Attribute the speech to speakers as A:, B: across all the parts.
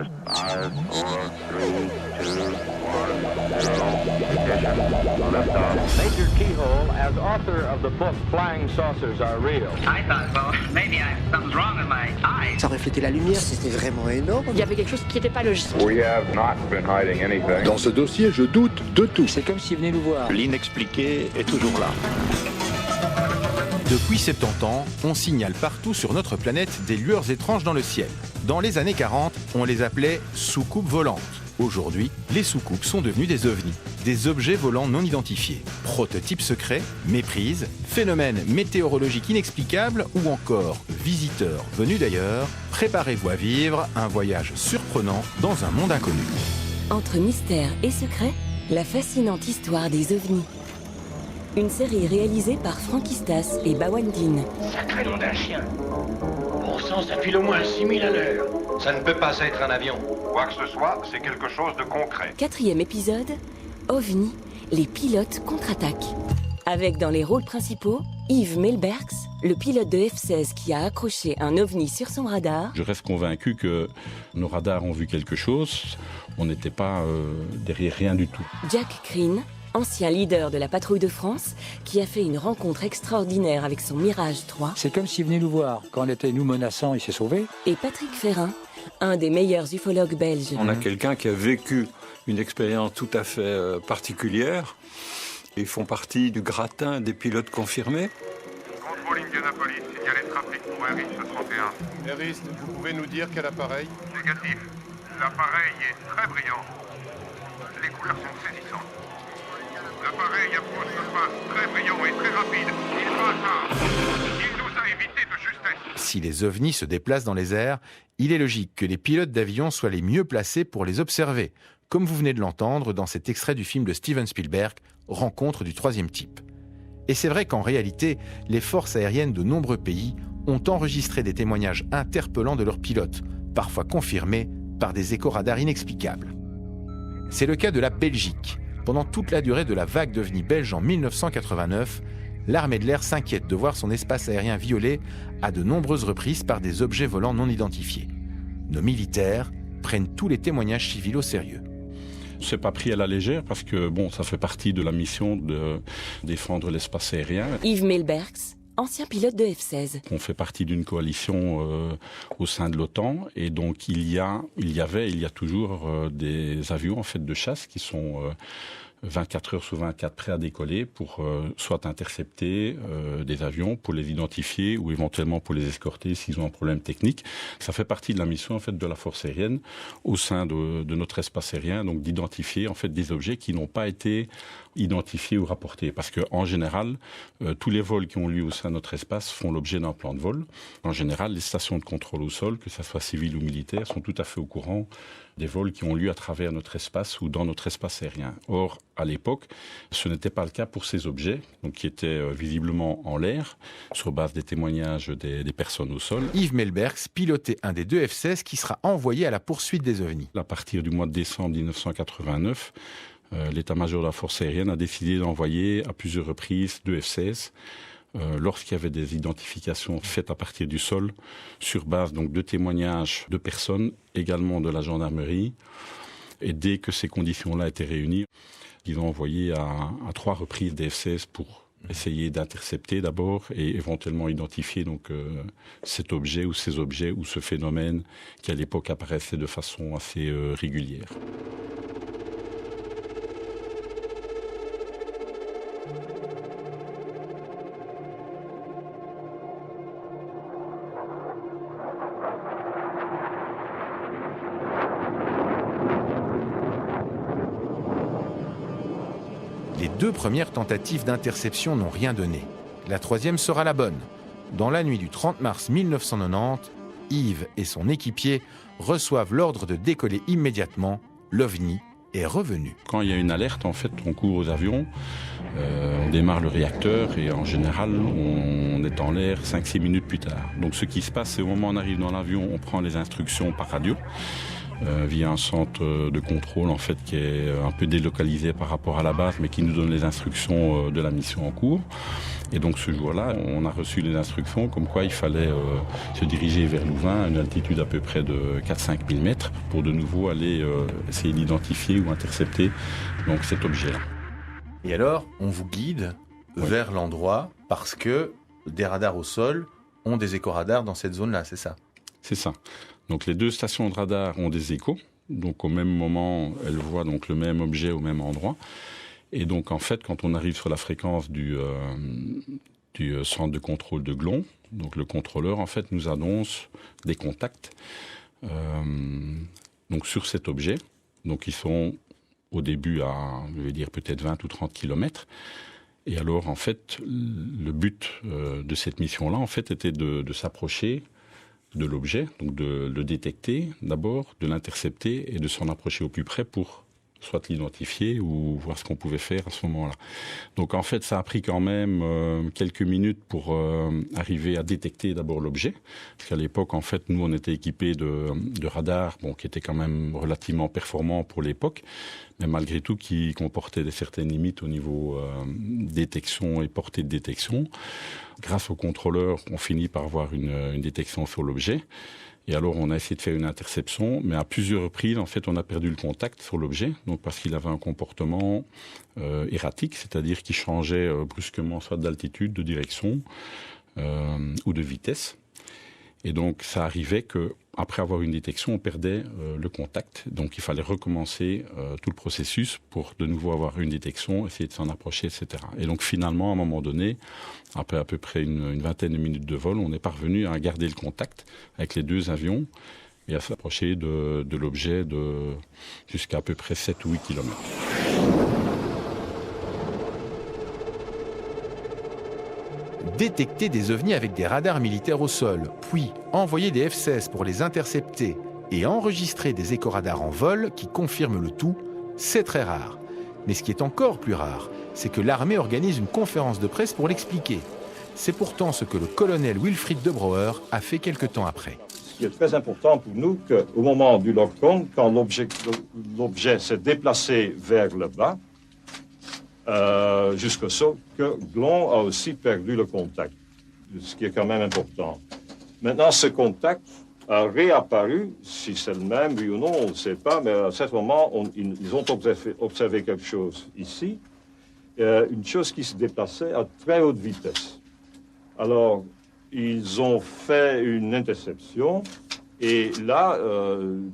A: minus 5, 4, 3, 2, 1, 0. Ignition. Liftoff.
B: Major Keyhole, as author of the book Flying Saucers Are Real.
C: I thought, well, maybe something's wrong with my eyes.
D: Ça reflétait la lumière, c'était vraiment énorme.
E: Il y avait quelque chose qui n'était pas logique.
A: We have not been hiding anything.
F: Dans ce dossier, je doute de tout.
G: C'est comme s'il venait nous voir.
H: L'inexpliqué est toujours là.
I: Depuis 70 ans, on signale partout sur notre planète des lueurs étranges dans le ciel. Dans les années 40, on les appelait soucoupes volantes. Aujourd'hui, les soucoupes sont devenues des ovnis, des objets volants non identifiés. Prototypes secrets, méprises, phénomènes météorologiques inexplicables ou encore visiteurs venus d'ailleurs, préparez-vous à vivre un voyage surprenant dans un monde inconnu.
J: Entre mystère et secret, la fascinante histoire des ovnis. Une série réalisée par Frankistas et Bawandine.
K: Sacré nom d'un chien. Bon sang, ça file au moins 6000 à l'heure.
L: Ça ne peut pas être un avion.
A: Quoi que ce soit, c'est quelque chose de concret.
J: 4e épisode, OVNI, les pilotes contre-attaquent. Avec dans les rôles principaux, Yves Melbergs, le pilote de F-16 qui a accroché un OVNI sur son radar.
M: Je reste convaincu que nos radars ont vu quelque chose. On n'était pas derrière rien du tout.
J: Jack Crean, ancien leader de la patrouille de France, qui a fait une rencontre extraordinaire avec son Mirage 3.
G: C'est comme s'il venait nous voir. Quand on était nous menaçants, il s'est sauvé.
J: Et Patrick Ferrin, un des meilleurs ufologues belges.
N: On a quelqu'un qui a vécu une expérience tout à fait particulière. Ils font partie du gratin des pilotes confirmés.
A: Contrôle Indianapolis, signalé trafic pour Harris 31.
O: Harris, vous pouvez nous dire quel appareil?
A: Négatif. L'appareil est très brillant. Les couleurs sont saisissantes. L'appareil approche le passe très brillant et très rapide. Il va tard. Il nous a évité de justesse.
I: Si les ovnis se déplacent dans les airs, il est logique que les pilotes d'avion soient les mieux placés pour les observer, comme vous venez de l'entendre dans cet extrait du film de Steven Spielberg, Rencontre du troisième type. Et c'est vrai qu'en réalité, les forces aériennes de nombreux pays ont enregistré des témoignages interpellants de leurs pilotes, parfois confirmés par des écho-radars inexplicables. C'est le cas de la Belgique. Pendant toute la durée de la vague d'ovnis belge en 1989, l'armée de l'air s'inquiète de voir son espace aérien violé à de nombreuses reprises par des objets volants non identifiés. Nos militaires prennent tous les témoignages civils au sérieux.
M: C'est pas pris à la légère parce que bon, ça fait partie de la mission de défendre l'espace aérien.
J: Yves Melbergs, ancien pilote de F-16.
M: On fait partie d'une coalition au sein de l'OTAN et donc il y a toujours des avions en fait de chasse qui sont 24 heures sur 24 prêts à décoller pour soit intercepter des avions, pour les identifier ou éventuellement pour les escorter s'ils ont un problème technique. Ça fait partie de la mission en fait de la force aérienne au sein de notre espace aérien, donc d'identifier en fait des objets qui n'ont pas été identifiés ou rapportés. Parce que en général, tous les vols qui ont lieu au sein de notre espace font l'objet d'un plan de vol. En général, les stations de contrôle au sol, que ça soit civil ou militaire, sont tout à fait au courant des vols qui ont lieu à travers notre espace ou dans notre espace aérien. Or, à l'époque, ce n'était pas le cas pour ces objets, donc qui étaient visiblement en l'air, sur base des témoignages des personnes au sol.
I: Yves Melbergs pilotait un des deux F-16 qui sera envoyé à la poursuite des ovnis.
M: À partir du mois de décembre 1989, l'état-major de la force aérienne a décidé d'envoyer à plusieurs reprises deux F-16 lorsqu'il y avait des identifications faites à partir du sol, sur base donc de témoignages de personnes, également de la gendarmerie. Et dès que ces conditions-là étaient réunies, ils ont envoyé à 3 reprises des F-16 pour essayer d'intercepter d'abord et éventuellement identifier donc cet objet ou ces objets ou ce phénomène qui à l'époque apparaissait de façon assez régulière.
I: Les 2 premières tentatives d'interception n'ont rien donné. La 3e sera la bonne. Dans la nuit du 30 mars 1990, Yves et son équipier reçoivent l'ordre de décoller immédiatement. L'OVNI est revenu.
M: Quand il y a une alerte, en fait, on court aux avions, on démarre le réacteur et en général, on est en l'air 5-6 minutes plus tard. Donc ce qui se passe, c'est au moment où on arrive dans l'avion, on prend les instructions par radio. via un centre de contrôle en fait qui est un peu délocalisé par rapport à la base, mais qui nous donne les instructions de la mission en cours. Et donc ce jour-là, on a reçu les instructions comme quoi il fallait se diriger vers Louvain à une altitude à peu près de 4-5 000 mètres pour de nouveau aller essayer d'identifier ou intercepter donc, cet objet-là.
I: Et alors, on vous guide vers l'endroit parce que des radars au sol ont des éco-radars dans cette zone-là, c'est ça?
M: C'est ça. Donc les deux stations de radar ont des échos. Donc au même moment, elles voient donc le même objet au même endroit. Et donc en fait, quand on arrive sur la fréquence du centre de contrôle de Glon, donc le contrôleur en fait nous annonce des contacts donc sur cet objet. Donc ils sont au début à, je vais dire peut-être 20 ou 30 kilomètres. Et alors en fait, le but de cette mission-là en fait était de s'approcher de l'objet, donc de le détecter d'abord, de l'intercepter et de s'en approcher au plus près pour soit l'identifier ou voir ce qu'on pouvait faire à ce moment-là. Donc en fait, ça a pris quand même quelques minutes pour arriver à détecter d'abord l'objet. Parce qu'à l'époque, en fait, nous, on était équipés de radars qui étaient quand même relativement performants pour l'époque, mais malgré tout qui comportaient certaines limites au niveau détection et portée de détection. Grâce au contrôleur, on finit par avoir une détection sur l'objet. Et alors, on a essayé de faire une interception, mais à plusieurs reprises, en fait, on a perdu le contact sur l'objet, donc parce qu'il avait un comportement erratique, c'est-à-dire qu'il changeait brusquement soit d'altitude, de direction ou de vitesse. Et donc, ça arrivait que après avoir une détection, on perdait le contact. Donc, il fallait recommencer tout le processus pour de nouveau avoir une détection, essayer de s'en approcher, etc. Et donc, finalement, à un moment donné, après à peu près une vingtaine de minutes de vol, on est parvenu à garder le contact avec les deux avions et à s'approcher de l'objet jusqu'à à peu près 7 ou 8 kilomètres.
I: Détecter des ovnis avec des radars militaires au sol, puis envoyer des F-16 pour les intercepter et enregistrer des éco-radars en vol qui confirment le tout, c'est très rare. Mais ce qui est encore plus rare, c'est que l'armée organise une conférence de presse pour l'expliquer. C'est pourtant ce que le colonel Wilfried de Brouwer a fait quelque temps après.
E: Ce qui est très important pour nous, qu'au moment du lock-on, quand l'objet s'est déplacé vers le bas, jusqu'au saut, que Glon a aussi perdu le contact, ce qui est quand même important. Maintenant, ce contact a réapparu, si c'est le même, oui ou non, on ne sait pas, mais à ce moment, ils ont observé quelque chose ici, une chose qui se déplaçait à très haute vitesse. Alors, ils ont fait une interception, et là,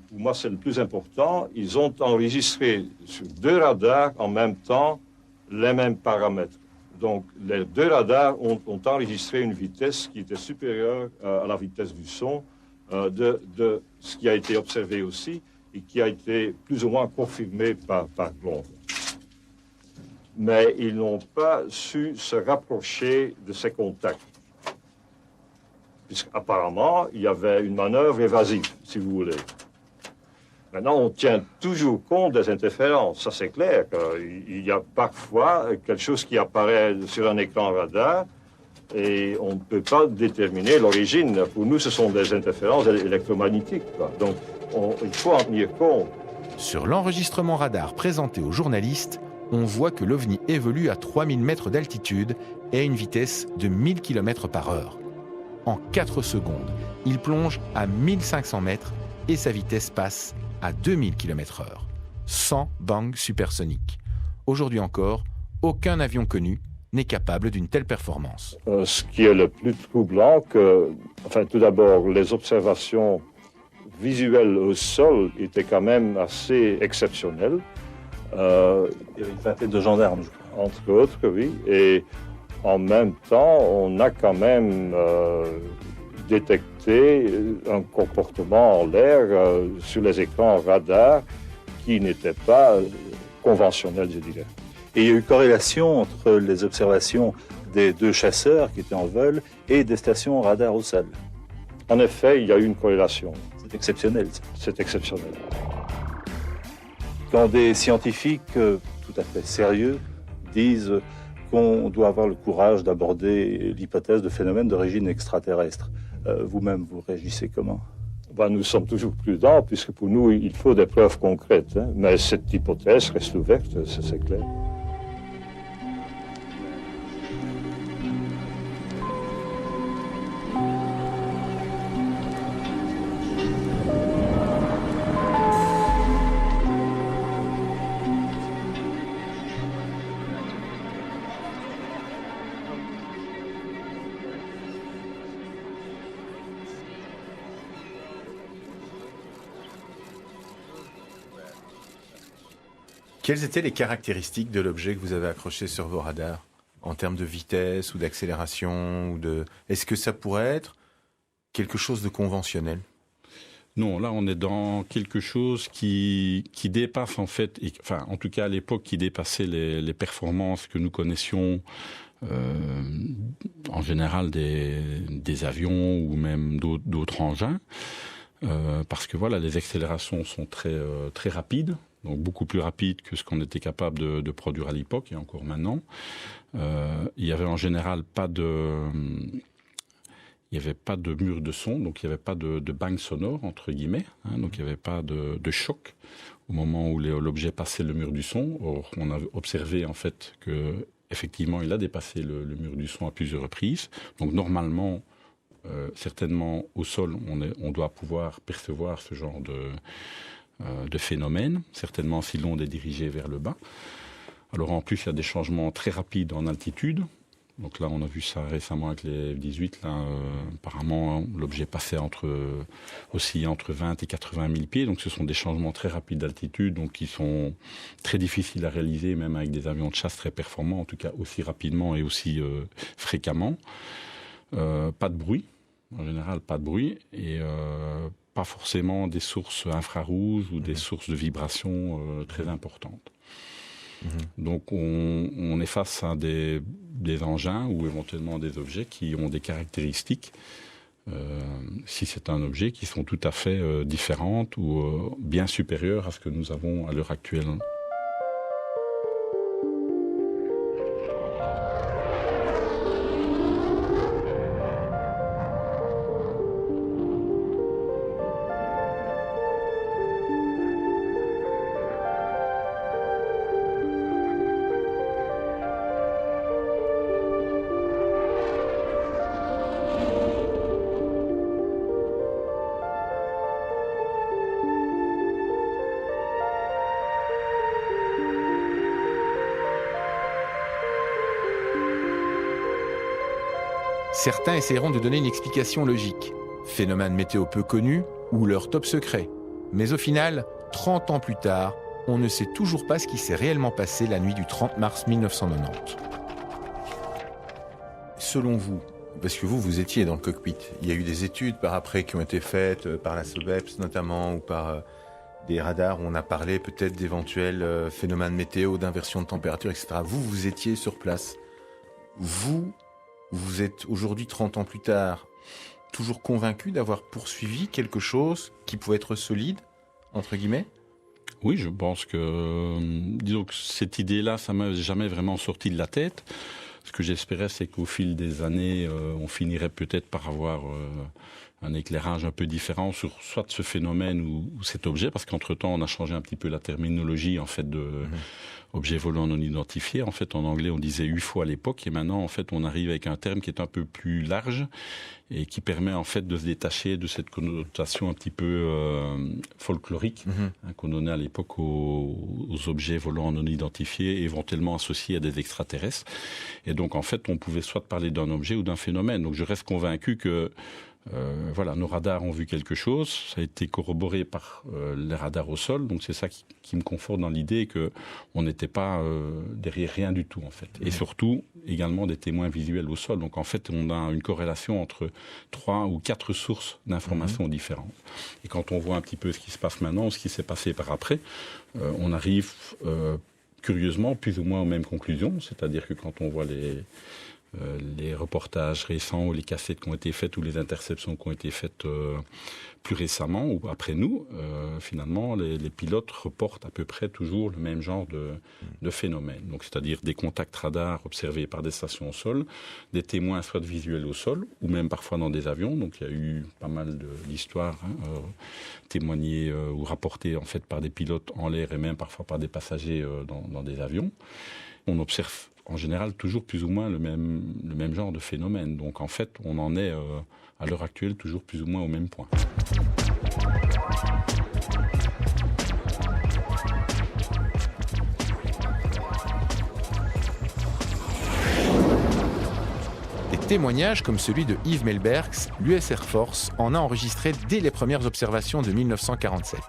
E: pour moi, c'est le plus important, ils ont enregistré sur deux radars en même temps les mêmes paramètres. Donc, les deux radars ont enregistré une vitesse qui était supérieure à la vitesse du son de ce qui a été observé aussi et qui a été plus ou moins confirmé par Glon. Mais ils n'ont pas su se rapprocher de ces contacts. Puisqu'apparemment, il y avait une manœuvre évasive, si vous voulez. Maintenant, on tient toujours compte des interférences, ça c'est clair. Il y a parfois quelque chose qui apparaît sur un écran radar et on ne peut pas déterminer l'origine. Pour nous, ce sont des interférences électromagnétiques. Donc, il faut en tenir compte.
I: Sur l'enregistrement radar présenté aux journalistes, on voit que l'OVNI évolue à 3000 mètres d'altitude et à une vitesse de 1000 km/h. En 4 secondes, il plonge à 1500 mètres et sa vitesse passe à 2000 km/h, sans bang supersonique. Aujourd'hui encore, aucun avion connu n'est capable d'une telle performance.
E: Ce qui est le plus troublant, tout d'abord, les observations visuelles au sol étaient quand même assez exceptionnelles. Il y avait une vingtaine de gendarmes, je crois. Entre autres, oui. Et en même temps, on a quand même détecté un comportement en l'air sur les écrans radar qui n'était pas conventionnel, je dirais.
P: Et il y a eu corrélation entre les observations des deux chasseurs qui étaient en vol et des stations radar au sol.
E: En effet, il y a eu une corrélation.
P: C'est exceptionnel.
E: C'est exceptionnel.
P: Quand des scientifiques tout à fait sérieux disent qu'on doit avoir le courage d'aborder l'hypothèse de phénomènes d'origine extraterrestre, vous-même, vous réagissez comment ?
E: Nous sommes toujours prudents, puisque pour nous, il faut des preuves concrètes. Hein. Mais cette hypothèse reste ouverte, ça c'est clair.
I: Quelles étaient les caractéristiques de l'objet que vous avez accroché sur vos radars, en termes de vitesse ou d'accélération ou de... Est-ce que ça pourrait être quelque chose de conventionnel ?
M: Non, là on est dans quelque chose qui dépasse en fait, en tout cas à l'époque, qui dépassait les performances que nous connaissions en général des avions ou même d'autres engins. Parce que voilà, les accélérations sont très rapides. Donc beaucoup plus rapide que ce qu'on était capable de produire à l'époque et encore maintenant. Il y avait en général pas de mur de son, donc il n'y avait pas de bang sonore, entre guillemets, hein, donc il n'y avait pas de choc au moment où l'objet passait le mur du son. Or, on a observé en fait que effectivement, il a dépassé le mur du son à plusieurs reprises. Donc normalement, certainement au sol, on doit pouvoir percevoir ce genre de phénomène, certainement si l'onde est dirigée vers le bas. Alors en plus, il y a des changements très rapides en altitude. Donc là, on a vu ça récemment avec les F-18. Là, apparemment, l'objet passait oscillait entre 20 et 80 000 pieds. Donc ce sont des changements très rapides d'altitude, donc qui sont très difficiles à réaliser, même avec des avions de chasse très performants, en tout cas aussi rapidement et aussi fréquemment. Pas de bruit, en général pas de bruit, et pas forcément des sources infrarouges ou des sources de vibrations très importantes. Donc on est face à des engins ou éventuellement des objets qui ont des caractéristiques, si c'est un objet, qui sont tout à fait différentes ou bien supérieures à ce que nous avons à l'heure actuelle.
I: Certains essaieront de donner une explication logique. Phénomène météo peu connu ou leur top secret. Mais au final, 30 ans plus tard, on ne sait toujours pas ce qui s'est réellement passé la nuit du 30 mars 1990. Selon vous, parce que vous étiez dans le cockpit, il y a eu des études par après qui ont été faites par la SOBEPS notamment ou par des radars où on a parlé peut-être d'éventuels phénomènes météo, d'inversion de température, etc. Vous étiez sur place. Vous êtes aujourd'hui, 30 ans plus tard, toujours convaincu d'avoir poursuivi quelque chose qui pouvait être solide, entre guillemets ?
M: Oui, je pense que, disons que cette idée-là, ça m'a jamais vraiment sorti de la tête. Ce que j'espérais, c'est qu'au fil des années, on finirait peut-être par avoir un éclairage un peu différent sur soit ce phénomène ou cet objet, parce qu'entre-temps, on a changé un petit peu la terminologie en fait de objet volant non identifié. En fait, en anglais, on disait UFO à l'époque, et maintenant, en fait, on arrive avec un terme qui est un peu plus large et qui permet en fait de se détacher de cette connotation un petit peu folklorique qu'on donnait à l'époque aux objets volants non identifiés, éventuellement associés à des extraterrestres. Et donc, en fait, on pouvait soit parler d'un objet ou d'un phénomène. Donc, je reste convaincu que voilà, nos radars ont vu quelque chose, ça a été corroboré par les radars au sol, donc c'est ça qui me conforte dans l'idée qu'on n'était pas derrière rien du tout en fait. Et surtout, également des témoins visuels au sol, donc en fait on a une corrélation entre 3 ou 4 sources d'informations différentes. Et quand on voit un petit peu ce qui se passe maintenant, ce qui s'est passé par après, on arrive curieusement plus ou moins aux mêmes conclusions, c'est-à-dire que quand on voit les reportages récents ou les cassettes qui ont été faites ou les interceptions qui ont été faites plus récemment ou après nous, finalement, les pilotes reportent à peu près toujours le même genre de phénomène. Donc, c'est-à-dire des contacts radars observés par des stations au sol, des témoins soit visuels au sol ou même parfois dans des avions. Donc, il y a eu pas mal d'histoires témoignées ou rapportées en fait par des pilotes en l'air et même parfois par des passagers dans des avions. On observe en général toujours plus ou moins le même genre de phénomène. Donc en fait, on en est à l'heure actuelle toujours plus ou moins au même point.
I: Des témoignages comme celui de Yves Melbergs, l'US Air Force en a enregistré dès les premières observations de 1947.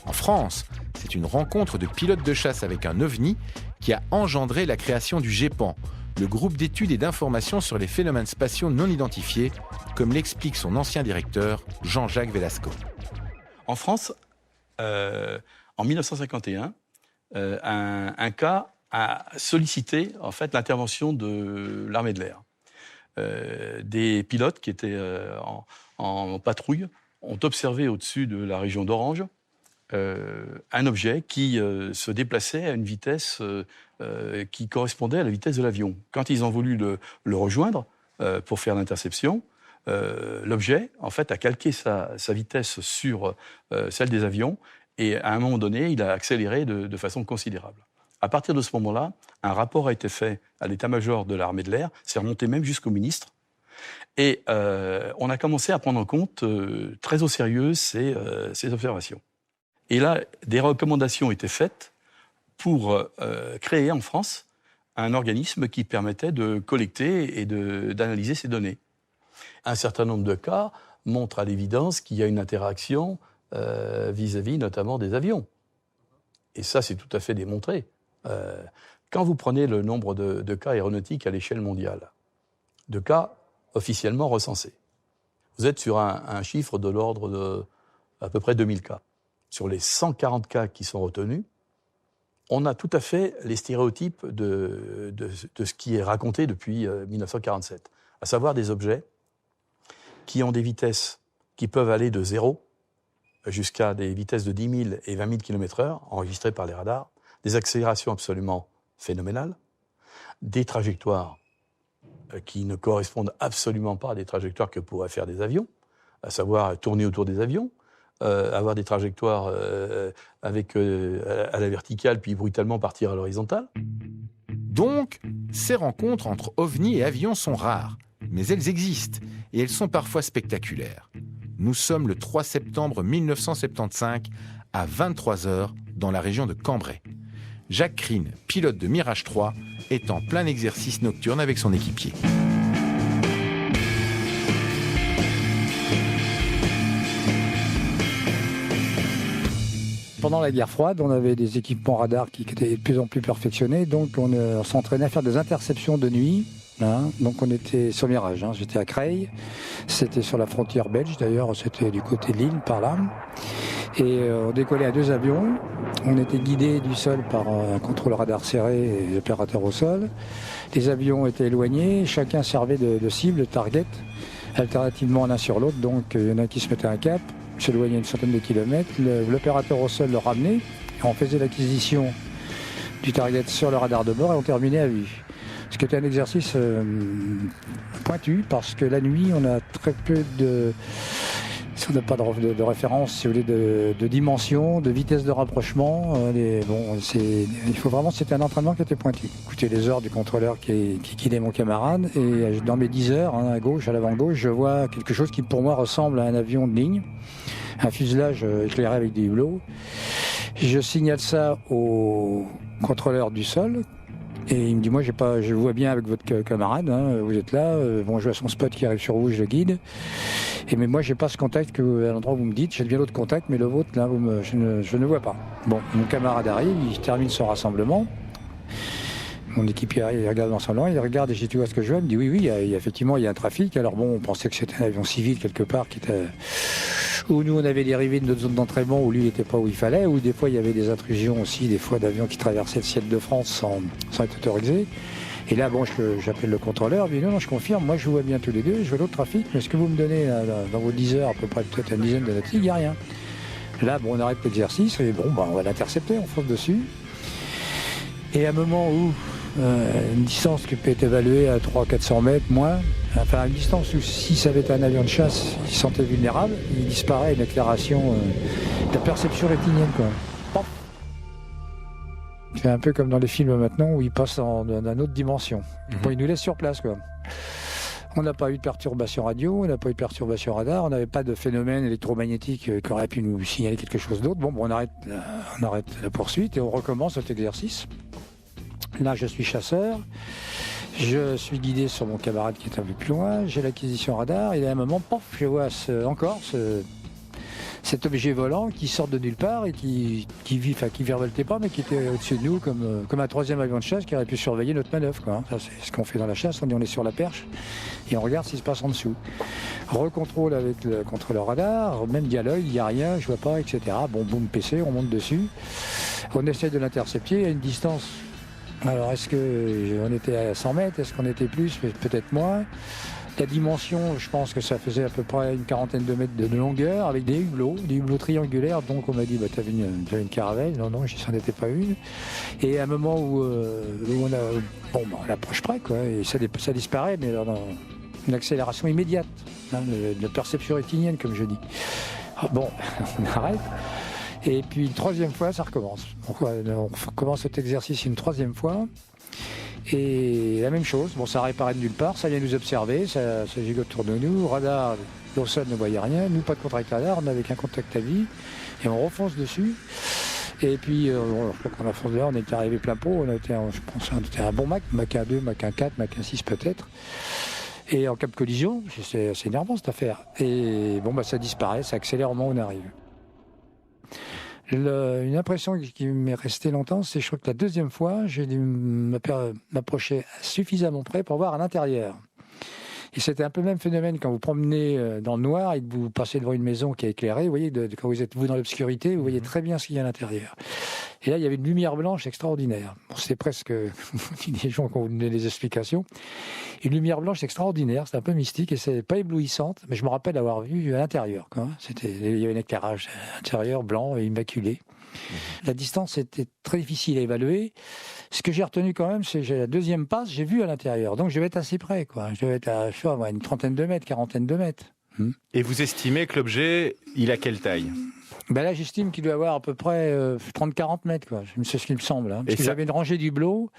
I: En France, c'est une rencontre de pilotes de chasse avec un ovni qui a engendré la création du GEPAN, le groupe d'études et d'informations sur les phénomènes spatiaux non identifiés, comme l'explique son ancien directeur, Jean-Jacques Velasco.
Q: En France, en 1951, un cas a sollicité en fait, l'intervention de l'armée de l'air. Des pilotes qui étaient en patrouille ont observé au-dessus de la région d'Orange un objet qui se déplaçait à une vitesse qui correspondait à la vitesse de l'avion. Quand ils ont voulu le rejoindre pour faire l'interception, l'objet, en fait, a calqué sa vitesse sur celle des avions et à un moment donné, il a accéléré de façon considérable. À partir de ce moment-là, un rapport a été fait à l'état-major de l'armée de l'air, c'est remonté même jusqu'au ministre, et on a commencé à prendre en compte très au sérieux ces observations. Et là, des recommandations étaient faites pour créer en France un organisme qui permettait de collecter et d'analyser ces données. Un certain nombre de cas montrent à l'évidence qu'il y a une interaction vis-à-vis notamment des avions. Et ça, c'est tout à fait démontré. Quand vous prenez le nombre de cas aéronautiques à l'échelle mondiale, de cas officiellement recensés, vous êtes sur un chiffre de l'ordre de à peu près 2000 cas. Sur les 140 cas qui sont retenus, on a tout à fait les stéréotypes de ce qui est raconté depuis 1947, à savoir des objets qui ont des vitesses qui peuvent aller de 0 jusqu'à des vitesses de 10 000 et 20 000 km/h, enregistrées par les radars, des accélérations absolument phénoménales, des trajectoires qui ne correspondent absolument pas à des trajectoires que pourraient faire des avions, à savoir tourner autour des avions, avoir des trajectoires à la verticale, puis brutalement partir à l'horizontale.
I: Donc, ces rencontres entre ovnis et avions sont rares, mais elles existent, et elles sont parfois spectaculaires. Nous sommes le 3 septembre 1975, à 23h, dans la région de Cambrai. Jacques Crine, pilote de Mirage 3, est en plein exercice nocturne avec son équipier.
G: Pendant la guerre froide, on avait des équipements radars qui étaient de plus en plus perfectionnés, donc on s'entraînait à faire des interceptions de nuit. Donc on était sur Mirage, j'étais à Creil, c'était sur la frontière belge d'ailleurs, c'était du côté de Lille par là. Et on décollait à 2 avions, on était guidé du sol par un contrôle radar serré et l'opérateur au sol. Les avions étaient éloignés, chacun servait de cible, de target, alternativement l'un sur l'autre, donc il y en a qui se mettaient un cap, s'éloignaient une centaine de kilomètres, l'opérateur au sol le ramenait, et on faisait l'acquisition du target sur le radar de bord et on terminait à vue. Ce qui était un exercice pointu, parce que la nuit, on a très peu de... Si on n'a pas de référence, si vous voulez, de dimension, de vitesse de rapprochement, il faut vraiment... C'était un entraînement qui était pointu. Écoutez les heures du contrôleur qui guidait mon camarade, et dans mes 10 heures, à gauche, à l'avant-gauche, je vois quelque chose qui, pour moi, ressemble à un avion de ligne, un fuselage éclairé avec des hublots. Je signale ça au contrôleur du sol, et il me dit, moi, je vois bien avec votre camarade, vous êtes là, je vois son spot qui arrive sur vous, je le guide. Mais moi, j'ai pas ce contact à l'endroit où vous me dites, j'ai bien l'autre contact, mais le vôtre, là, je ne vois pas. Bon, mon camarade arrive, il termine son rassemblement. Mon équipier arrive, il regarde l'ensemble, il regarde et je dis, tu vois ce que je vois? Il me dit, oui, effectivement, il y a un trafic. Alors bon, on pensait que c'était un avion civil quelque part qui était où nous on avait dérivé de notre zone d'entraînement où lui n'était pas où il fallait, où des fois il y avait des intrusions aussi, des fois d'avions qui traversaient le ciel de France sans être autorisés. Et là, bon, j'appelle le contrôleur, il dit non, je confirme, moi je vous vois bien tous les deux, je vois l'autre trafic, mais ce que vous me donnez là, dans vos 10 heures, à peu près peut-être une dizaine de nautiques, il n'y a rien. Là, bon, on arrête l'exercice et bon, on va l'intercepter, on fonce dessus. Et à un moment où une distance qui peut être évaluée à 300-400 mètres, moins, enfin une distance où si ça avait été un avion de chasse, il se sentait vulnérable, il disparaît une éclairation de perception rétinienne, quoi. C'est un peu comme dans les films maintenant où il passe dans une autre dimension. Bon, il nous laisse sur place, quoi. On n'a pas eu de perturbation radio, on n'a pas eu de perturbation radar, on n'avait pas de phénomène électromagnétique qui aurait pu nous signaler quelque chose d'autre. Bon, on arrête la poursuite et on recommence cet exercice. Là, je suis chasseur, je suis guidé sur mon camarade qui est un peu plus loin, j'ai l'acquisition radar et à un moment, pof, je vois cet objet volant qui sort de nulle part et qui virevoltait pas, mais qui était au-dessus de nous comme un troisième avion de chasse qui aurait pu surveiller notre manœuvre, quoi. Ça, c'est ce qu'on fait dans la chasse, on est sur la perche et on regarde ce qui se passe en dessous. Recontrôle avec le contrôleur radar, même dit à l'œil, il n'y a rien, je vois pas, etc. Bon, boum, PC, on monte dessus. On essaie de l'intercepter à une distance. Alors, est-ce qu'on était à 100 mètres, est-ce qu'on était plus, peut-être moins? La dimension, je pense que ça faisait à peu près une quarantaine de mètres de longueur avec des hublots triangulaires. Donc on m'a dit, t'avais une caravelle. Non, ça n'était pas une. Et à un moment où on approche près, quoi, et ça disparaît, mais dans une accélération immédiate, hein, de perception rétinienne, comme je dis. Bon, on arrête. Et puis une troisième fois, ça recommence. On commence cet exercice une troisième fois. Et la même chose, bon, ça réapparaît de nulle part, ça vient nous observer, ça gigote autour de nous, radar, l'OSAD ne voyait rien, nous pas de contact radar, on n'avait qu'un contact à vie, et on refonce dessus. Et puis, je crois qu'on a foncé là, on était arrivé plein pot, je pense on était un bon Mach 1-2, Mach 1-4, Mach 1-6 peut-être. Et en cas de collision, c'est assez énervant cette affaire. Et bon, ça disparaît, ça accélère au moment où on arrive. Une impression qui m'est restée longtemps, c'est je crois que la deuxième fois, j'ai dû m'approcher suffisamment près pour voir à l'intérieur. Et c'était un peu le même phénomène quand vous promenez dans le noir et que vous passez devant une maison qui est éclairée. Vous voyez, quand vous êtes dans l'obscurité, vous voyez très bien ce qu'il y a à l'intérieur. Et là, il y avait une lumière blanche extraordinaire. Bon, c'était presque des gens qui ont donné des explications. Une lumière blanche extraordinaire, c'est un peu mystique et c'est pas éblouissante, mais je me rappelle l'avoir vu à l'intérieur, quoi. Il y avait un éclairage intérieur blanc et immaculé. La distance était très difficile à évaluer. Ce que j'ai retenu quand même, c'est que la deuxième passe, j'ai vu à l'intérieur. Donc je devais être assez près, quoi. Je devais être à une trentaine de mètres, quarantaine de mètres.
I: Et vous estimez que l'objet, il a quelle taille ?
G: Là, j'estime qu'il doit avoir à peu près 30-40 mètres, quoi. C'est ce qui me semble. Hein. Parce que j'avais une rangée d'hublots.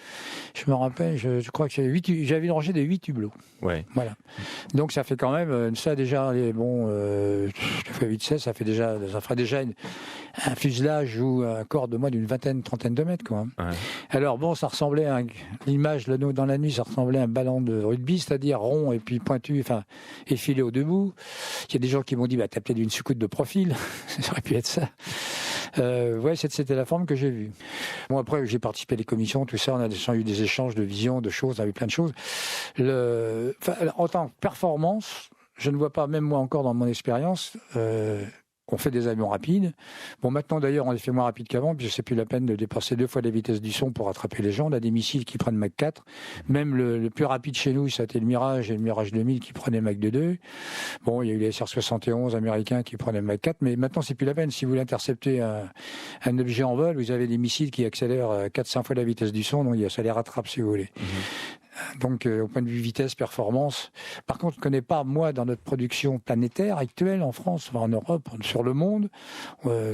G: Je me rappelle, je crois que j'avais une rangée de 8 hublots.
I: Ouais.
G: Voilà. Donc ça fait quand même, ça déjà, je fais 8-16, ça ferait déjà un fuselage ou un corps de moins d'une trentaine de mètres, quoi. Ouais. Alors bon, ça ressemblait à l'image dans la nuit, ça ressemblait à un ballon de rugby, c'est-à-dire rond et puis pointu, enfin effilé au debout. Il y a des gens qui m'ont dit, t'as peut-être une soucoupe de profil. Ça aurait pu être ça. C'était la forme que j'ai vue. Bon, après, j'ai participé à des commissions, tout ça, on a eu des échanges de visions, de choses, on a eu plein de choses. En tant que performance, je ne vois pas, même moi encore dans mon expérience, qu'on fait des avions rapides. Bon, maintenant d'ailleurs, on les fait moins rapides qu'avant, puis c'est plus la peine de dépasser 2 fois la vitesse du son pour attraper les gens. On a des missiles qui prennent Mach 4. Même le plus rapide chez nous, ça a été le Mirage et le Mirage 2000 qui prenaient Mach 2. Bon, il y a eu les SR-71 américains qui prenaient Mach 4, mais maintenant c'est plus la peine. Si vous voulez intercepter un objet en vol, vous avez des missiles qui accélèrent 4-5 fois la vitesse du son, donc ça les rattrape si vous voulez. Donc, au point de vue vitesse, performance. Par contre, je ne connais pas, moi, dans notre production planétaire actuelle, en France, en Europe, sur le monde,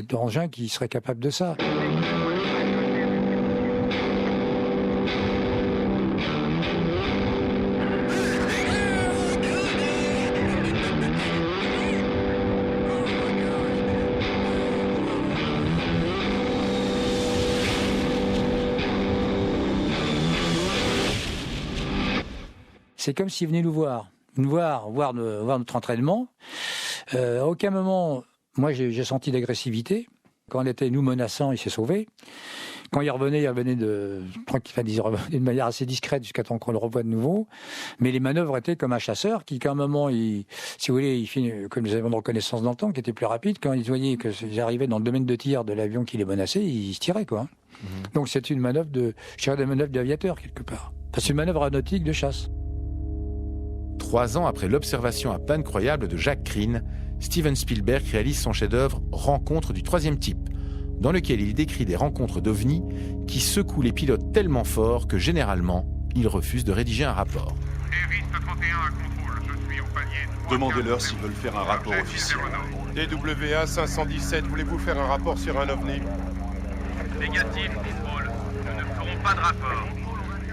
G: d'engins qui seraient capables de ça. C'est comme s'ils venaient nous voir notre entraînement. À aucun moment, moi, j'ai senti d'agressivité. Quand on était, nous, menaçants, il s'est sauvé. Quand il revenait de manière assez discrète jusqu'à temps qu'on le revoie de nouveau. Mais les manœuvres étaient comme un chasseur qui, qu'à un moment, si vous voulez, il finit comme les avions de reconnaissance dans le temps, qui étaient plus rapides. Quand ils voyaient qu'ils arrivaient dans le domaine de tir de l'avion qui les menaçait, ils se tiraient, quoi. Donc c'est une manœuvre des manœuvres d'aviateur, quelque part. Enfin, c'est une manœuvre aéronautique de chasse.
I: 3 ans après l'observation à pas incroyable de Jacques Krien, Steven Spielberg réalise son chef-d'œuvre Rencontre du troisième type, dans lequel il décrit des rencontres d'ovnis qui secouent les pilotes tellement fort que généralement, ils refusent de rédiger un rapport.
R: Demandez-leur s'ils veulent faire un rapport officiel.
O: DWA 517, voulez-vous faire un rapport sur un ovni?
A: Négatif, contrôle. Nous ne ferons pas de rapport.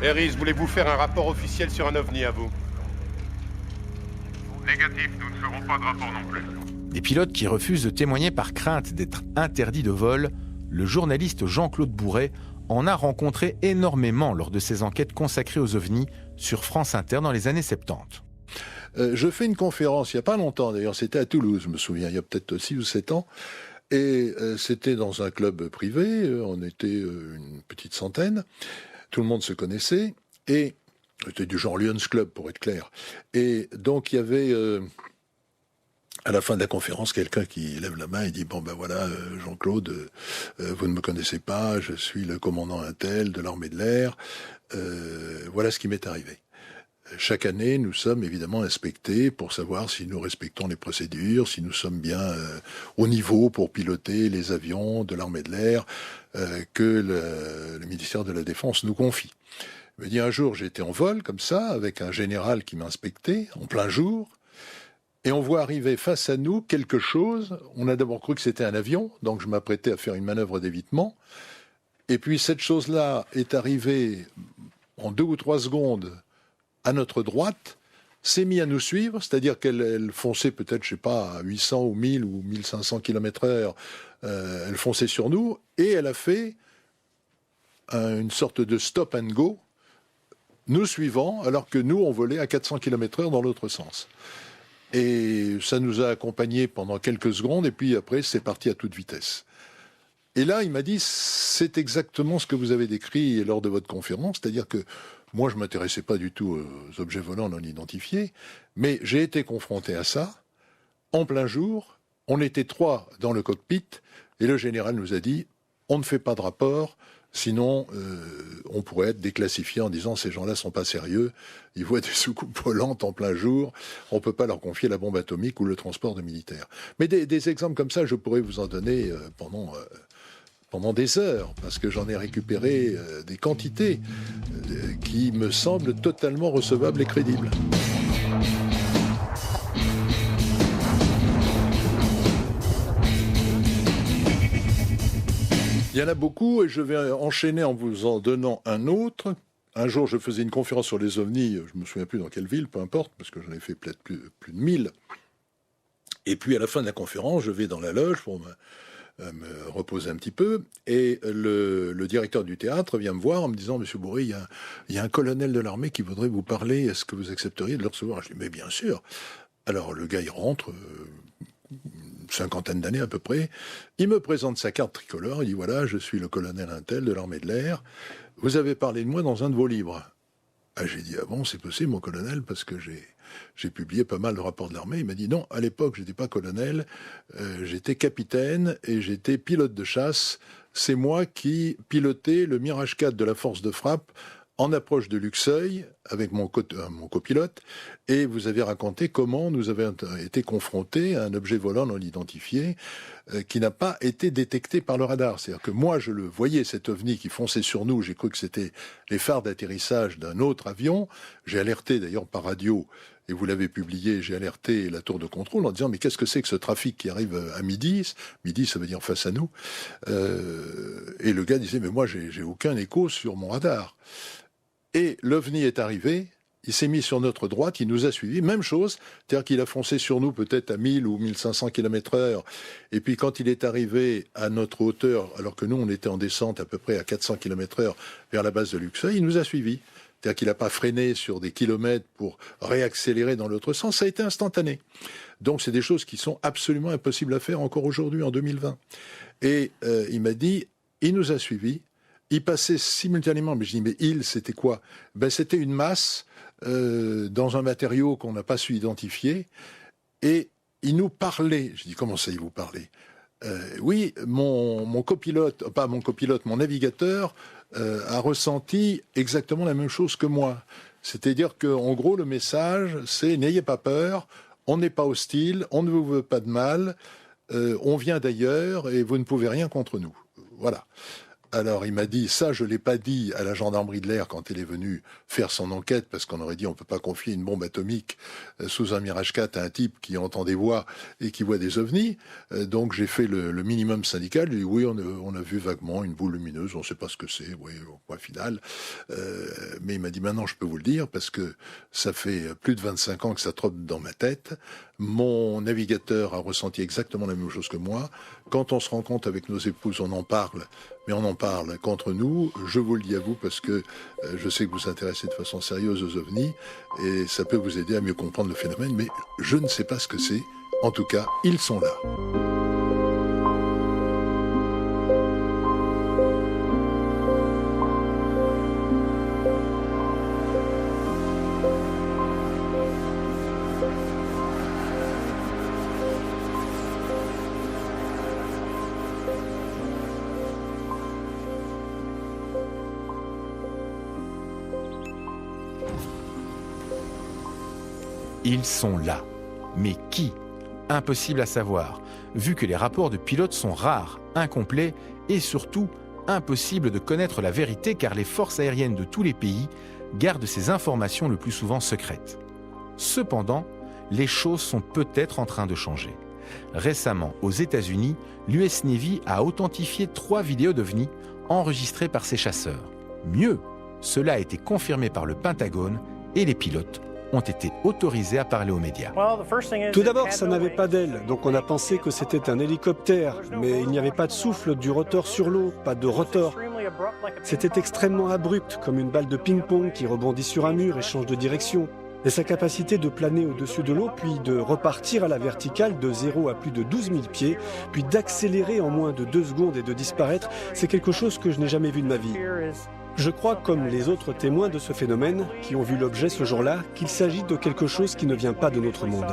O: Harris, voulez-vous faire un rapport officiel sur un ovni à vous?
A: Négatif, nous ne ferons pas de rapport non plus.
I: Des pilotes qui refusent de témoigner par crainte d'être interdits de vol, le journaliste Jean-Claude Bourret en a rencontré énormément lors de ses enquêtes consacrées aux ovnis sur France Inter dans les années 70.
F: Je fais une conférence il n'y a pas longtemps, d'ailleurs c'était à Toulouse, je me souviens, il y a peut-être 6 ou 7 ans, et c'était dans un club privé, on était une petite centaine, tout le monde se connaissait, et c'était du genre Lions Club pour être clair. Et donc il y avait à la fin de la conférence quelqu'un qui lève la main et dit bon ben voilà Jean-Claude, vous ne me connaissez pas, je suis le commandant Intel de l'armée de l'air, voilà ce qui m'est arrivé. Chaque année, nous sommes évidemment inspectés pour savoir si nous respectons les procédures, si nous sommes bien au niveau pour piloter les avions de l'armée de l'air que le ministère de la Défense nous confie. Il me dit un jour, j'étais en vol comme ça, avec un général qui m'inspectait en plein jour, et on voit arriver face à nous quelque chose. On a d'abord cru que c'était un avion, donc je m'apprêtais à faire une manœuvre d'évitement. Et puis cette chose-là est arrivée en 2 ou 3 secondes à notre droite, s'est mis à nous suivre, c'est-à-dire qu'elle fonçait peut-être, je sais pas, à 800 ou 1000 ou 1500 km/h, elle fonçait sur nous, et elle a fait une sorte de stop and go, nous suivant, alors que nous, on volait à 400 km/h dans l'autre sens. Et ça nous a accompagnés pendant quelques secondes, et puis après, c'est parti à toute vitesse. Et là, il m'a dit, c'est exactement ce que vous avez décrit lors de votre conférence, c'est-à-dire que moi, je ne m'intéressais pas du tout aux objets volants non identifiés, mais j'ai été confronté à ça, en plein jour, on était 3 dans le cockpit, et le général nous a dit, on ne fait pas de rapport, sinon on pourrait être déclassifié en disant, ces gens-là ne sont pas sérieux, ils voient des soucoupes volantes en plein jour, on ne peut pas leur confier la bombe atomique ou le transport de militaires. Mais des exemples comme ça, je pourrais vous en donner pendant des heures, parce que j'en ai récupéré des quantités qui me semblent totalement recevables et crédibles. Il y en a beaucoup, et je vais enchaîner en vous en donnant un autre. Un jour, je faisais une conférence sur les ovnis, je ne me souviens plus dans quelle ville, peu importe, parce que j'en ai fait peut-être plus de 1000. Et puis, à la fin de la conférence, je vais dans la loge pour me reposer un petit peu, et le directeur du théâtre vient me voir en me disant, Monsieur Bourret, il y a un colonel de l'armée qui voudrait vous parler, est-ce que vous accepteriez de le recevoir? Je dis, mais bien sûr. Alors le gars, il rentre, une 50aine d'années à peu près, il me présente sa carte tricolore, il dit, voilà, je suis le colonel Intel de l'armée de l'air, vous avez parlé de moi dans un de vos livres. Ah, j'ai dit, ah bon, c'est possible, mon colonel, parce que j'ai publié pas mal de rapports de l'armée. Il m'a dit, non, à l'époque, j'étais pas colonel, j'étais capitaine et j'étais pilote de chasse. C'est moi qui pilotais le Mirage 4 de la force de frappe en approche de Luxeuil avec mon copilote, et vous avez raconté comment nous avions été confrontés à un objet volant non identifié qui n'a pas été détecté par le radar. C'est-à-dire que moi, je le voyais, cet ovni qui fonçait sur nous, j'ai cru que c'était les phares d'atterrissage d'un autre avion. J'ai alerté d'ailleurs par radio, et vous l'avez publié, j'ai alerté la tour de contrôle en disant, mais qu'est-ce que c'est que ce trafic qui arrive à midi? Midi, ça veut dire face à nous. Et le gars disait, mais moi, j'ai aucun écho sur mon radar. Et l'OVNI est arrivé, il s'est mis sur notre droite, il nous a suivis, même chose, c'est-à-dire qu'il a foncé sur nous peut-être à 1000 ou 1500 km/h, et puis quand il est arrivé à notre hauteur, alors que nous on était en descente à peu près à 400 km/h vers la base de Luxeuil, il nous a suivis. C'est-à-dire qu'il n'a pas freiné sur des kilomètres pour réaccélérer dans l'autre sens, ça a été instantané. Donc c'est des choses qui sont absolument impossibles à faire encore aujourd'hui, en 2020. Et il m'a dit, il nous a suivis, Ils passaient simultanément, mais je dis, mais c'était quoi? C'était une masse dans un matériau qu'on n'a pas su identifier, et ils nous parlaient. Je dis, comment ça, ils vous parlaient? Oui, mon copilote, pas mon copilote, mon navigateur a ressenti exactement la même chose que moi. C'est-à-dire qu'en gros, le message, c'est « N'ayez pas peur, on n'est pas hostile, on ne vous veut pas de mal, on vient d'ailleurs et vous ne pouvez rien contre nous. » Voilà. Alors il m'a dit, ça je l'ai pas dit à la gendarmerie de l'air quand elle est venue faire son enquête, parce qu'on aurait dit on peut pas confier une bombe atomique sous un Mirage 4 à un type qui entend des voix et qui voit des ovnis. Donc j'ai fait le minimum syndical, j'ai dit oui on a vu vaguement une boule lumineuse, on ne sait pas ce que c'est, oui au point final. Mais il m'a dit maintenant je peux vous le dire parce que ça fait plus de 25 ans que ça trotte dans ma tête. Mon navigateur a ressenti exactement la même chose que moi. Quand on se rencontre avec nos épouses, on en parle, mais on en parle qu'entre nous. Je vous le dis à vous parce que je sais que vous vous intéressez de façon sérieuse aux ovnis et ça peut vous aider à mieux comprendre le phénomène, mais je ne sais pas ce que c'est. En tout cas, ils sont là.
I: Ils sont là. Mais qui? Impossible à savoir, vu que les rapports de pilotes sont rares, incomplets et surtout impossible de connaître la vérité car les forces aériennes de tous les pays gardent ces informations le plus souvent secrètes. Cependant, les choses sont peut-être en train de changer. Récemment, aux États-Unis, l'US Navy a authentifié 3 vidéos d'OVNI enregistrées par ses chasseurs. Mieux, cela a été confirmé par le Pentagone et les pilotes ont été autorisés à parler aux médias.
S: Tout d'abord, ça n'avait pas d'aile, donc on a pensé que c'était un hélicoptère, mais il n'y avait pas de souffle du rotor sur l'eau, pas de rotor. C'était extrêmement abrupt, comme une balle de ping-pong qui rebondit sur un mur et change de direction. Et sa capacité de planer au-dessus de l'eau, puis de repartir à la verticale de 0 à plus de 12 000 pieds, puis d'accélérer en moins de 2 secondes et de disparaître, c'est quelque chose que je n'ai jamais vu de ma vie. Je crois, comme les autres témoins de ce phénomène, qui ont vu l'objet ce jour-là, qu'il s'agit de quelque chose qui ne vient pas de notre monde.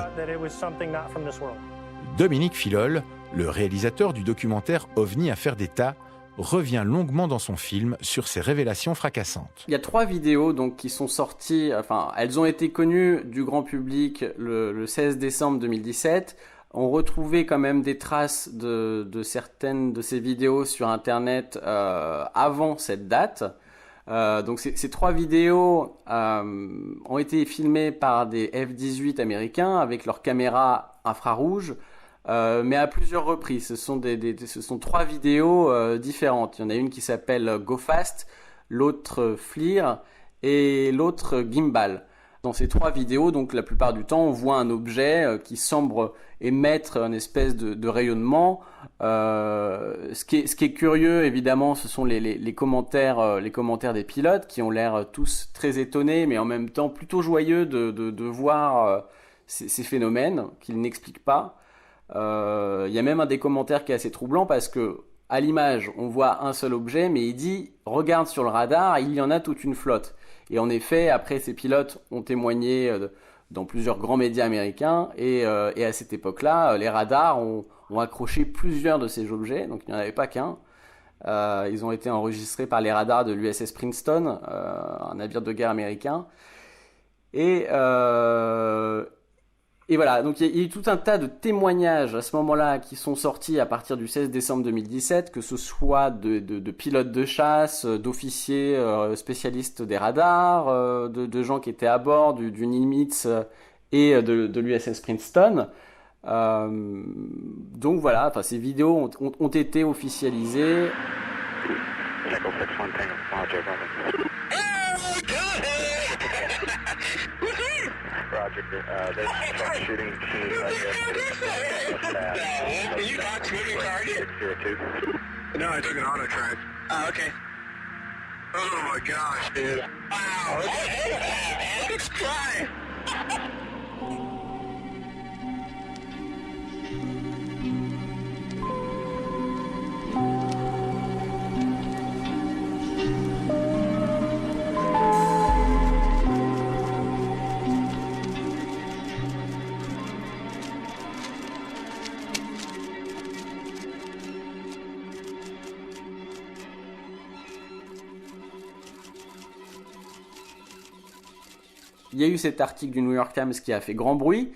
I: Dominique Filol, le réalisateur du documentaire OVNI Affaire d'État, revient longuement dans son film sur ces révélations fracassantes.
T: Il y a 3 vidéos donc, qui sont sorties, enfin elles ont été connues du grand public le 16 décembre 2017. On retrouvait quand même des traces de certaines de ces vidéos sur Internet avant cette date. Donc ces 3 vidéos ont été filmées par des F-18 américains avec leurs caméras infrarouges, mais à plusieurs reprises. Ce sont 3 vidéos différentes. Il y en a une qui s'appelle Go Fast, l'autre FLIR et l'autre Gimbal. Dans ces 3 vidéos, donc la plupart du temps, on voit un objet qui semble émettre une espèce de rayonnement. Ce qui est curieux, évidemment, ce sont les commentaires des pilotes qui ont l'air tous très étonnés, mais en même temps plutôt joyeux de voir ces phénomènes qu'ils n'expliquent pas. Il y a même un des commentaires qui est assez troublant parce que à l'image, on voit un seul objet, mais il dit « Regarde sur le radar, il y en a toute une flotte ». Et en effet, après, ces pilotes ont témoigné dans plusieurs grands médias américains. Et à cette époque-là, les radars ont accroché plusieurs de ces objets. Donc, il n'y en avait pas qu'un. Ils ont été enregistrés par les radars de l'USS Princeton, un navire de guerre américain. Et voilà, donc il y a eu tout un tas de témoignages à ce moment-là qui sont sortis à partir du 16 décembre 2017, que ce soit de pilotes de chasse, d'officiers spécialistes des radars, de gens qui étaient à bord du Nimitz et de l'USS Princeton. Donc voilà, enfin, ces vidéos ont été officialisées.
A: Roger, they start shooting team, I guess. Did you not move your target? No, I took an auto track. Oh, okay. Oh my gosh, dude. Wow. Let's try.
T: il y a eu cet article du New York Times qui a fait grand bruit,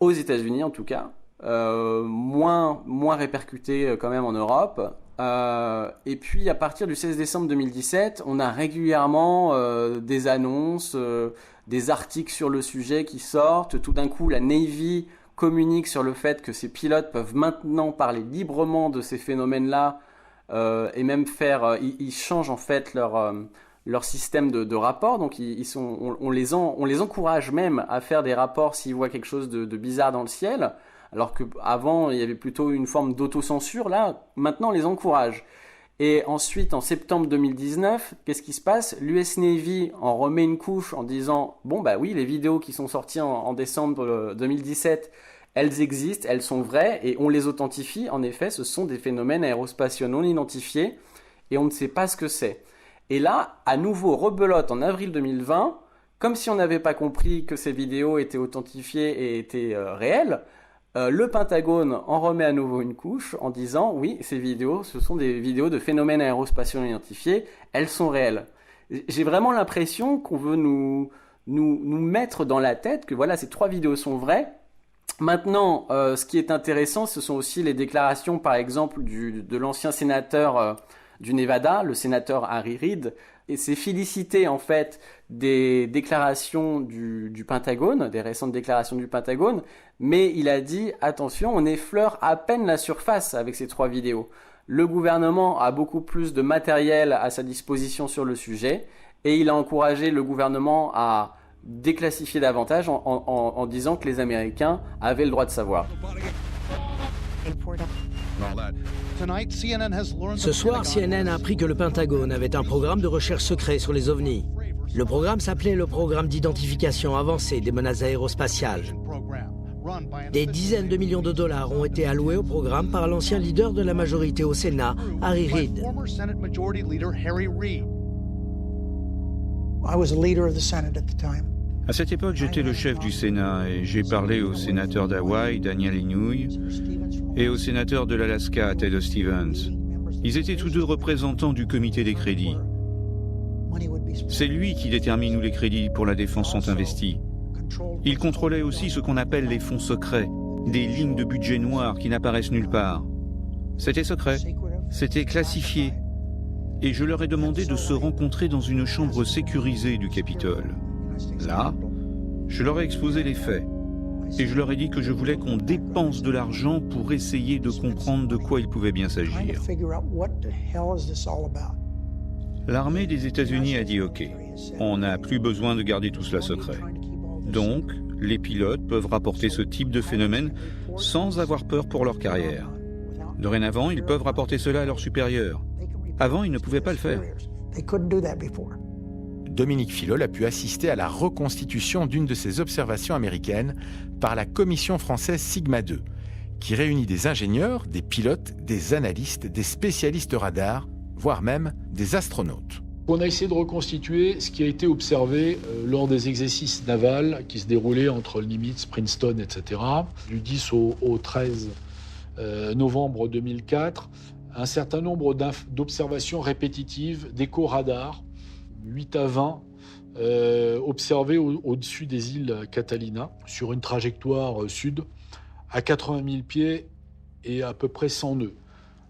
T: aux États-Unis en tout cas, moins répercuté quand même en Europe. Et puis à partir du 16 décembre 2017, on a régulièrement des annonces, des articles sur le sujet qui sortent. Tout d'un coup, la Navy communique sur le fait que ces pilotes peuvent maintenant parler librement de ces phénomènes-là et même ils changent en fait leur système de rapport. Donc on les encourage même à faire des rapports s'ils voient quelque chose de bizarre dans le ciel. Alors qu'avant, il y avait plutôt une forme d'autocensure. Là, maintenant, on les encourage. Et ensuite, en septembre 2019, qu'est-ce qui se passe ? L'US Navy en remet une couche en disant « Bon, bah oui, les vidéos qui sont sorties en décembre 2017, elles existent, elles sont vraies, et on les authentifie. En effet, ce sont des phénomènes aérospatiaux non identifiés, et on ne sait pas ce que c'est. » Et là, à nouveau, rebelote en avril 2020, comme si on n'avait pas compris que ces vidéos étaient authentifiées et étaient réelles. Le Pentagone en remet à nouveau une couche en disant « Oui, ces vidéos, ce sont des vidéos de phénomènes aérospatiaux non identifiés, elles sont réelles. » J'ai vraiment l'impression qu'on veut nous mettre dans la tête que voilà, ces 3 vidéos sont vraies. Maintenant, ce qui est intéressant, ce sont aussi les déclarations, par exemple, de l'ancien sénateur du Nevada, le sénateur Harry Reid, et s'est félicité en fait des déclarations du Pentagone, des récentes déclarations du Pentagone, mais il a dit attention, on effleure à peine la surface avec ces 3 vidéos. Le gouvernement a beaucoup plus de matériel à sa disposition sur le sujet, et il a encouragé le gouvernement à déclassifier davantage en disant que les Américains avaient le droit de savoir.
U: Ce soir, CNN a appris que le Pentagone avait un programme de recherche secret sur les ovnis. Le programme s'appelait le programme d'identification avancée des menaces aérospatiales. Des dizaines de millions de dollars ont été alloués au programme par l'ancien leader de la majorité au Sénat, Harry Reid.
V: À cette époque, j'étais le chef du Sénat et j'ai parlé au sénateur d'Hawaï, Daniel Inouye, et au sénateur de l'Alaska, Ted Stevens. Ils étaient tous deux représentants du comité des crédits. C'est lui qui détermine où les crédits pour la défense sont investis. Il contrôlait aussi ce qu'on appelle les fonds secrets, des lignes de budget noirs qui n'apparaissent nulle part. C'était secret, c'était classifié, et je leur ai demandé de se rencontrer dans une chambre sécurisée du Capitole. Là, je leur ai exposé les faits, et je leur ai dit que je voulais qu'on dépense de l'argent pour essayer de comprendre de quoi il pouvait bien s'agir. L'armée des États-Unis a dit OK, on n'a plus besoin de garder tout cela secret. Donc, les pilotes peuvent rapporter ce type de phénomène sans avoir peur pour leur carrière. Dorénavant, ils peuvent rapporter cela à leurs supérieurs. Avant, ils ne pouvaient pas le faire.
I: Dominique Filol a pu assister à la reconstitution d'une de ces observations américaines par la commission française Sigma 2, qui réunit des ingénieurs, des pilotes, des analystes, des spécialistes radars, voire même des astronautes.
W: On a essayé de reconstituer ce qui a été observé lors des exercices navals qui se déroulaient entre Nimitz, Princeton, etc. Du 10 au 13 novembre 2004, un certain nombre d'observations répétitives d'échos radars, 8 à 20, observés au-dessus des îles Catalina, sur une trajectoire sud, à 80 000 pieds et à peu près 100 nœuds.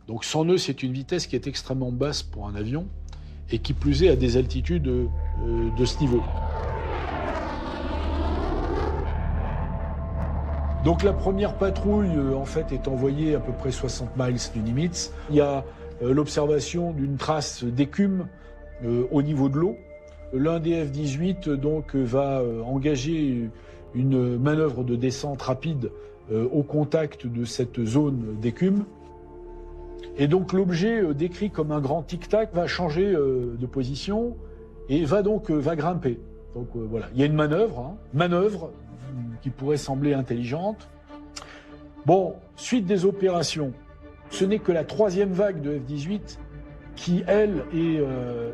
W: Donc 100 nœuds, c'est une vitesse qui est extrêmement basse pour un avion, et qui plus est à des altitudes de ce niveau. Donc la première patrouille, en fait, est envoyée à peu près 60 miles du Nimitz. Il y a l'observation d'une trace d'écume au niveau de l'eau. L'un des F-18 donc va engager une manœuvre de descente rapide au contact de cette zone d'écume. Et donc l'objet décrit comme un grand tic-tac va changer de position et va grimper. Donc voilà, il y a une manœuvre qui pourrait sembler intelligente. Bon, suite des opérations, ce n'est que la 3e vague de F-18 qui, elle, est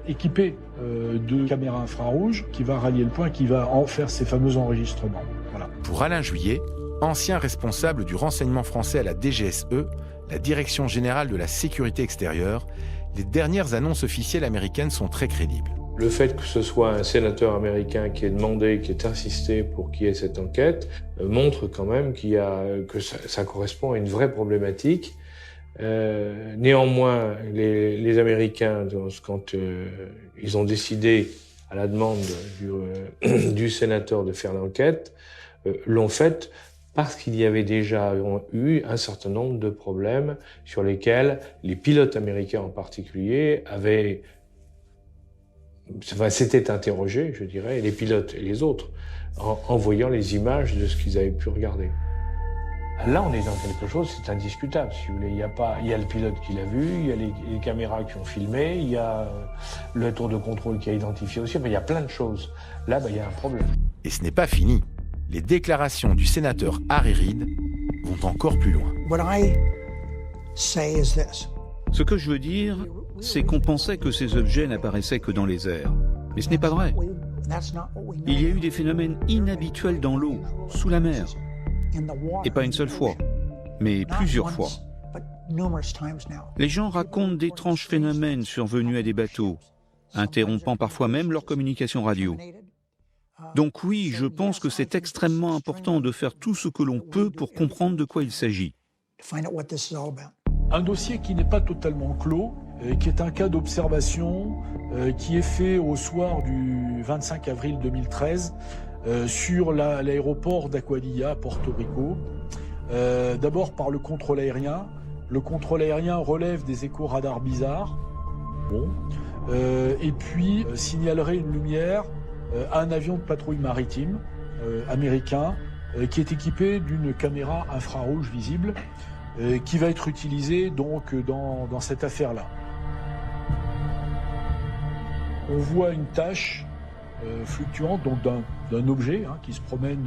W: équipée de caméras infrarouges, qui va rallier le point, qui va en faire ces fameux enregistrements. Voilà.
I: Pour Alain Juillet, ancien responsable du renseignement français à la DGSE, la Direction générale de la sécurité extérieure, les dernières annonces officielles américaines sont très crédibles.
W: Le fait que ce soit un sénateur américain qui ait demandé, qui ait insisté pour qu'il y ait cette enquête, montre quand même que ça correspond à une vraie problématique. Néanmoins, les Américains, quand ils ont décidé, à la demande du sénateur de faire l'enquête, l'ont faite parce qu'il y avait déjà eu un certain nombre de problèmes sur lesquels les pilotes américains en particulier s'étaient interrogés, je dirais, les pilotes et les autres, en voyant les images de ce qu'ils avaient pu regarder. Là, on est dans quelque chose, c'est indiscutable, si vous voulez. Il y a le pilote qui l'a vu, il y a les caméras qui ont filmé, il y a le tour de contrôle qui a identifié aussi, mais il y a plein de choses. Là, il y a un problème.
I: Et ce n'est pas fini. Les déclarations du sénateur Harry Reid vont encore plus loin.
V: Ce que je veux dire, c'est qu'on pensait que ces objets n'apparaissaient que dans les airs. Mais ce n'est pas vrai. Il y a eu des phénomènes inhabituels dans l'eau, sous la mer. Et pas une seule fois, mais plusieurs fois. Les gens racontent d'étranges phénomènes survenus à des bateaux, interrompant parfois même leur communication radio. Donc oui, je pense que c'est extrêmement important de faire tout ce que l'on peut pour comprendre de quoi il s'agit.
W: Un dossier qui n'est pas totalement clos, qui est un cas d'observation qui est fait au soir du 25 avril 2013 sur l'aéroport d'Aguadilla, à Porto Rico. D'abord par le contrôle aérien. Le contrôle aérien relève des échos radars bizarres. Et puis signalerait une lumière à un avion de patrouille maritime américain qui est équipé d'une caméra infrarouge visible qui va être utilisée donc dans cette affaire-là. On voit une tache fluctuante donc d'un objet qui se promène,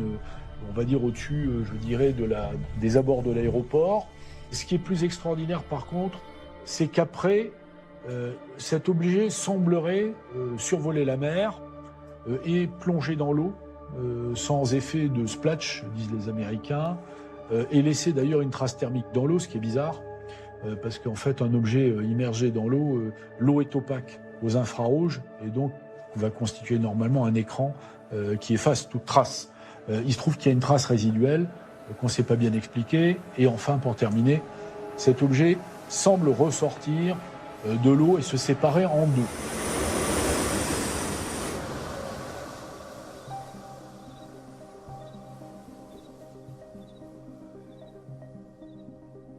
W: on va dire au-dessus, je dirais, des abords de l'aéroport. Ce qui est plus extraordinaire par contre, c'est qu'après, cet objet semblerait survoler la mer et plonger dans l'eau sans effet de splash, disent les Américains, et laisser d'ailleurs une trace thermique dans l'eau, ce qui est bizarre, parce qu'en fait un objet immergé dans l'eau, l'eau est opaque aux infrarouges et donc va constituer normalement un écran qui efface toute trace. Il se trouve qu'il y a une trace résiduelle qu'on ne sait pas bien expliquer. Et enfin, pour terminer, cet objet semble ressortir de l'eau et se séparer en deux.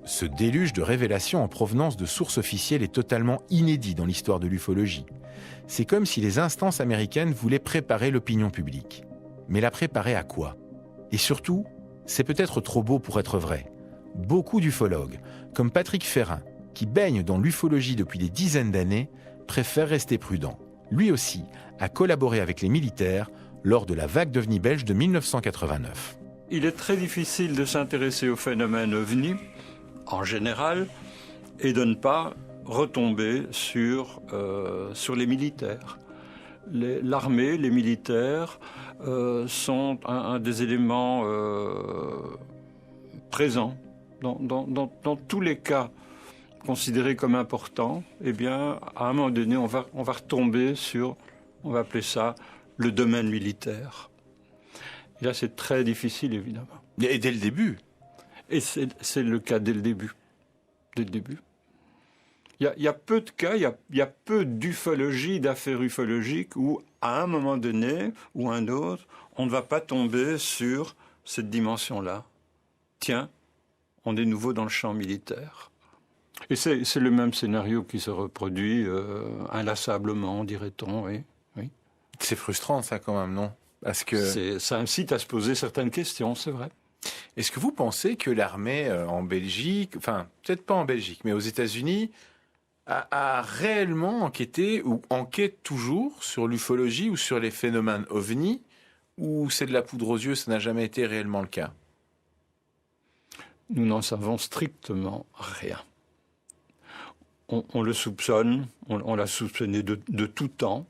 I: Ce déluge de révélations en provenance de sources officielles est totalement inédit dans l'histoire de l'ufologie. C'est comme si les instances américaines voulaient préparer l'opinion publique. Mais la préparer à quoi? Et surtout, c'est peut-être trop beau pour être vrai. Beaucoup d'ufologues, comme Patrick Ferrin, qui baigne dans l'ufologie depuis des dizaines d'années, préfèrent rester prudents. Lui aussi a collaboré avec les militaires lors de la vague d'OVNI belge de 1989.
N: Il est très difficile de s'intéresser au phénomène OVNI, en général, et de ne pas retomber sur les militaires. L'armée, les militaires sont un des éléments présents dans tous les cas considérés comme importants. Eh bien, à un moment donné, on va retomber sur, on va appeler ça, le domaine militaire. Et là, c'est très difficile, évidemment.
I: Et dès le début.
N: Et c'est le cas dès le début. Dès le début. Il y a peu de cas, il y a peu d'ufologie, d'affaires ufologiques où, à un moment donné ou un autre, on ne va pas tomber sur cette dimension-là. Tiens, on est nouveau dans le champ militaire. Et c'est le même scénario qui se reproduit inlassablement, dirait-on, oui.
I: C'est frustrant, ça, quand même, non? Parce que
N: ça incite à se poser certaines questions, c'est vrai.
I: Est-ce que vous pensez que l'armée en Belgique, enfin, peut-être pas en Belgique, mais aux États-Unis, a réellement enquêté ou enquête toujours sur l'ufologie ou sur les phénomènes OVNI, ou c'est de la poudre aux yeux, ça n'a jamais été réellement le cas?
N: Nous n'en savons strictement rien. On le soupçonne, on l'a soupçonné de tout temps.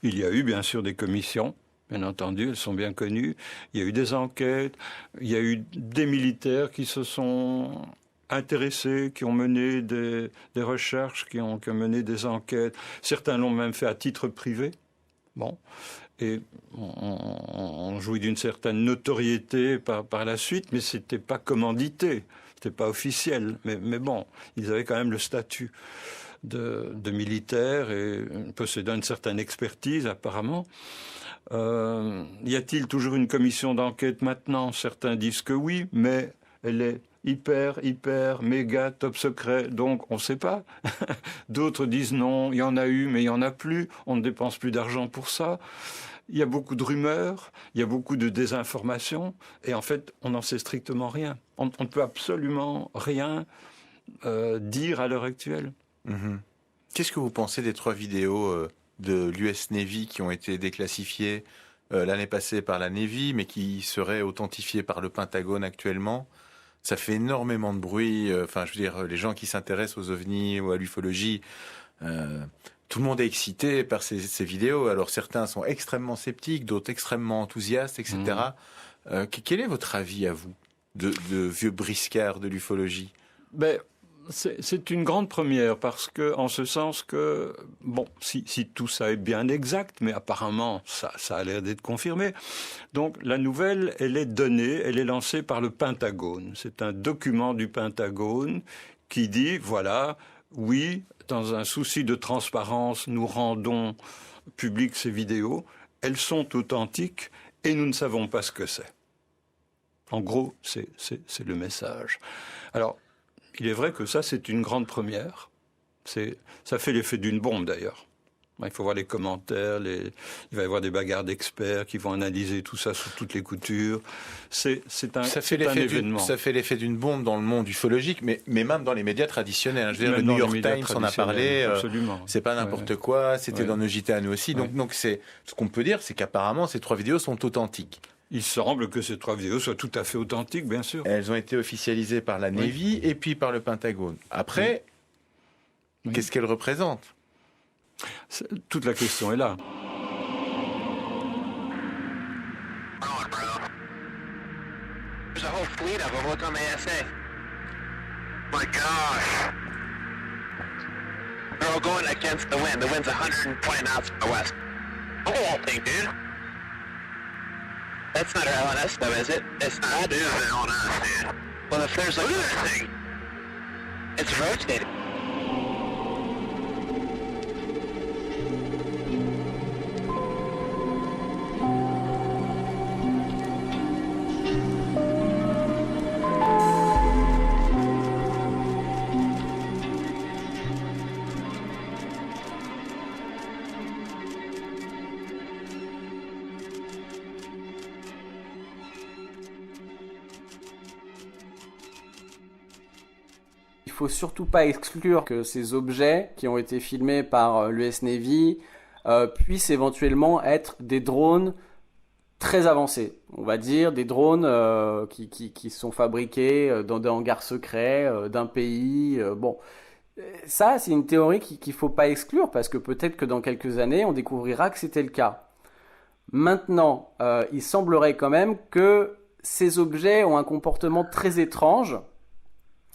N: Il y a eu bien sûr des commissions, bien entendu, elles sont bien connues. Il y a eu des enquêtes, il y a eu des militaires qui se sont intéressés, qui ont mené des recherches, qui ont mené des enquêtes. Certains l'ont même fait à titre privé. Bon. Et on jouit d'une certaine notoriété par la suite, mais c'était pas commandité, c'était pas officiel. Mais bon, ils avaient quand même le statut de militaire et possédant une certaine expertise apparemment. Y a-t-il toujours une commission d'enquête maintenant? Certains disent que oui, mais elle est hyper, méga, top secret, donc on ne sait pas. D'autres disent non, il y en a eu, mais il n'y en a plus, on ne dépense plus d'argent pour ça. Il y a beaucoup de rumeurs, il y a beaucoup de désinformation, et en fait, on n'en sait strictement rien. On ne peut absolument rien dire à l'heure actuelle.
I: Mmh. Qu'est-ce que vous pensez des 3 vidéos de l'US Navy qui ont été déclassifiées l'année passée par la Navy, mais qui seraient authentifiées par le Pentagone actuellement? Ça fait énormément de bruit. Enfin, je veux dire, les gens qui s'intéressent aux ovnis ou à l'ufologie, tout le monde est excité par ces vidéos. Alors, certains sont extrêmement sceptiques, d'autres extrêmement enthousiastes, etc. Quel est votre avis, à vous, de vieux briscards de l'ufologie?
N: C'est une grande première parce que, en ce sens que, bon, si tout ça est bien exact, mais apparemment ça a l'air d'être confirmé. Donc la nouvelle, elle est donnée, elle est lancée par le Pentagone. C'est un document du Pentagone qui dit, voilà, oui, dans un souci de transparence, nous rendons publiques ces vidéos. Elles sont authentiques et nous ne savons pas ce que c'est. En gros, c'est le message. Alors, il est vrai que ça, c'est une grande première. Ça fait l'effet d'une bombe, d'ailleurs. Il faut voir les commentaires, il va y avoir des bagarres d'experts qui vont analyser tout ça sous toutes les coutures. C'est un événement.
I: Ça fait l'effet d'une bombe dans le monde ufologique, mais même dans les médias traditionnels. Je veux dire, le New York Times en a parlé. C'est pas n'importe quoi. C'était dans nos JT à nous aussi. Donc ce qu'on peut dire, c'est qu'apparemment, ces 3 vidéos sont authentiques.
N: Il semble que ces 3 vidéos soient tout à fait authentiques, bien sûr.
I: Elles ont été officialisées par la Navy et puis par le Pentagone. Après, qu'est-ce qu'elles représentent?
N: Toute la question est là.
K: There's a whole fleet of them. Look on the ASA. My gosh. They're all going against the wind. The wind's 120 knots from the west. Look at that thing, dude. That's not our LNS, though, is it? It's not. That is an LNS, dude. Well, if there's like... Look at that thing. It's rotating.
T: Il faut surtout pas exclure que ces objets qui ont été filmés par l'US Navy puissent éventuellement être des drones très avancés. On va dire des drones qui sont fabriqués dans des hangars secrets d'un pays. Bon, ça c'est une théorie qu'il faut pas exclure parce que peut-être que dans quelques années on découvrira que c'était le cas. Maintenant, il semblerait quand même que ces objets ont un comportement très étrange.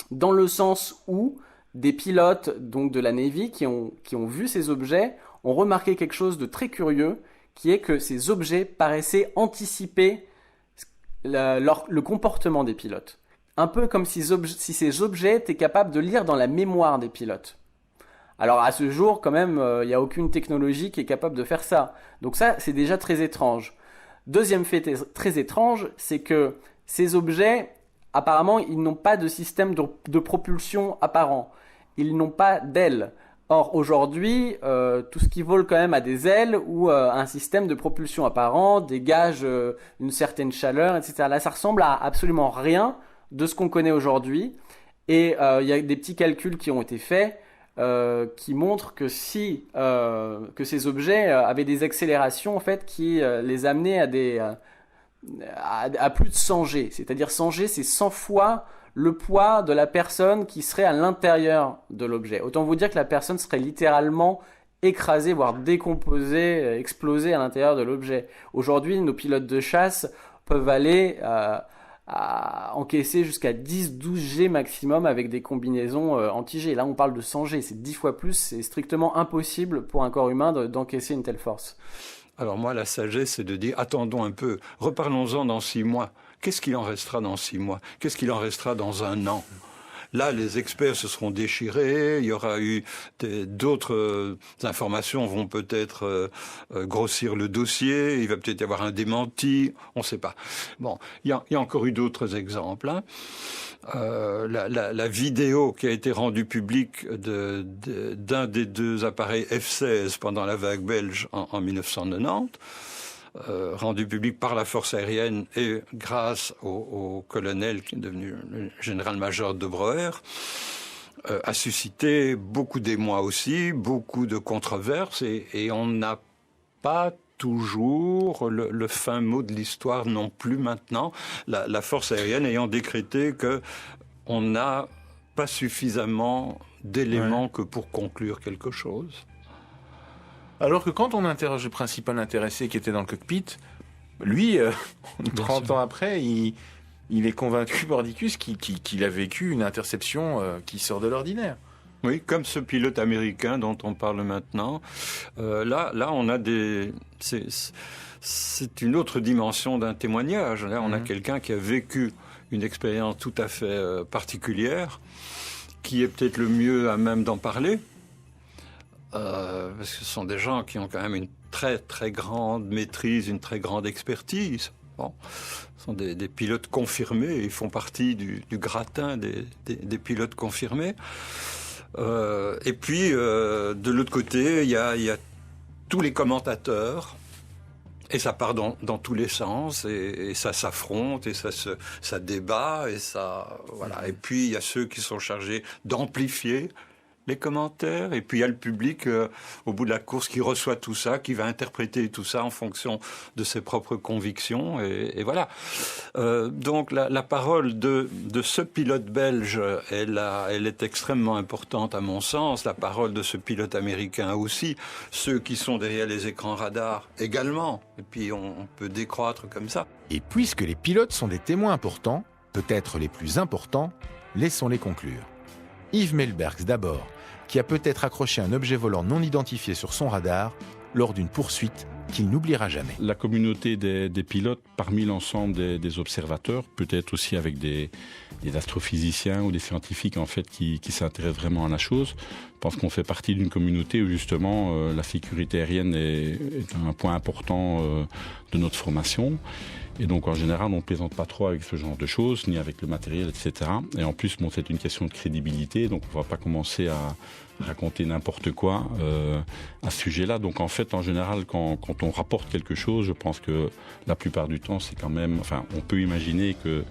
T: Dans le sens où des pilotes donc de la Navy qui ont vu ces objets ont remarqué quelque chose de très curieux, qui est que ces objets paraissaient anticiper le comportement des pilotes. Un peu comme si ces objets étaient capables de lire dans la mémoire des pilotes. Alors à ce jour, quand même, il n'y a aucune technologie qui est capable de faire ça. Donc ça, c'est déjà très étrange. Deuxième fait très étrange, c'est que ces objets... Apparemment, ils n'ont pas de système de propulsion apparent. Ils n'ont pas d'ailes. Or, aujourd'hui, tout ce qui vole quand même a des ailes ou un système de propulsion apparent dégage une certaine chaleur, etc. Là, ça ressemble à absolument rien de ce qu'on connaît aujourd'hui. Et il y a des petits calculs qui ont été faits qui montrent que que ces objets avaient des accélérations en fait qui les amenaient à plus de 100 G, c'est-à-dire 100 G, c'est 100 fois le poids de la personne qui serait à l'intérieur de l'objet. Autant vous dire que la personne serait littéralement écrasée, voire décomposée, explosée à l'intérieur de l'objet. Aujourd'hui, nos pilotes de chasse peuvent aller à encaisser jusqu'à 10-12 G maximum avec des combinaisons anti-G. Là, on parle de 100 G, c'est 10 fois plus, c'est strictement impossible pour un corps humain d'encaisser une telle force.
N: Alors moi, la sagesse, c'est de dire, attendons un peu, reparlons-en dans 6 mois. Qu'est-ce qu'il en restera dans 6 mois? Qu'est-ce qu'il en restera dans 1 an? Là, les experts se seront déchirés, il y aura eu d'autres informations vont peut-être grossir le dossier, il va peut-être y avoir un démenti, on ne sait pas. Bon, il y a encore eu d'autres exemples. Hein. La vidéo qui a été rendue publique d'un des 2 appareils F-16 pendant la vague belge en 1990, rendu public par la force aérienne et grâce au colonel qui est devenu le général-major de Breuer, a suscité beaucoup d'émoi aussi, beaucoup de controverses et on n'a pas toujours le fin mot de l'histoire non plus maintenant, la force aérienne ayant décrété qu'on n'a pas suffisamment d'éléments que pour conclure quelque chose.
I: Alors que quand on interroge le principal intéressé qui était dans le cockpit, lui, 30 ans après, il est convaincu, mordicus, qu'il a vécu une interception qui sort de l'ordinaire.
N: Oui, comme ce pilote américain dont on parle maintenant. Là, on a c'est une autre dimension d'un témoignage. Là, on a quelqu'un qui a vécu une expérience tout à fait particulière, qui est peut-être le mieux à même d'en parler. Parce que ce sont des gens qui ont quand même une très très grande maîtrise, une très grande expertise. Bon, ce sont des pilotes confirmés, ils font partie du gratin des pilotes confirmés. Et puis, de l'autre côté, il y a tous les commentateurs, et ça part dans tous les sens, et ça s'affronte, et ça débat, et ça... Voilà. Et puis, il y a ceux qui sont chargés d'amplifier les commentaires, et puis il y a le public au bout de la course qui reçoit tout ça, qui va interpréter tout ça en fonction de ses propres convictions, et voilà. Donc la parole de ce pilote belge, elle est extrêmement importante à mon sens, la parole de ce pilote américain aussi, ceux qui sont derrière les écrans radars également, et puis on peut décroître comme ça.
I: Et puisque les pilotes sont des témoins importants, peut-être les plus importants, laissons-les conclure. Yves Melbergs d'abord, qui a peut-être accroché un objet volant non identifié sur son radar lors d'une poursuite qu'il n'oubliera jamais.
M: La communauté des pilotes, parmi l'ensemble des observateurs, peut-être aussi avec des astrophysiciens ou des scientifiques en fait qui s'intéressent vraiment à la chose, je pense qu'on fait partie d'une communauté où justement la sécurité aérienne est un point important de notre formation. Et donc, en général, on ne plaisante pas trop avec ce genre de choses, ni avec le matériel, etc. Et en plus, bon, c'est une question de crédibilité, donc on ne va pas commencer à raconter n'importe quoi à ce sujet-là. Donc, en fait, en général, quand on rapporte quelque chose, je pense que la plupart du temps, c'est quand même... Enfin, on peut imaginer que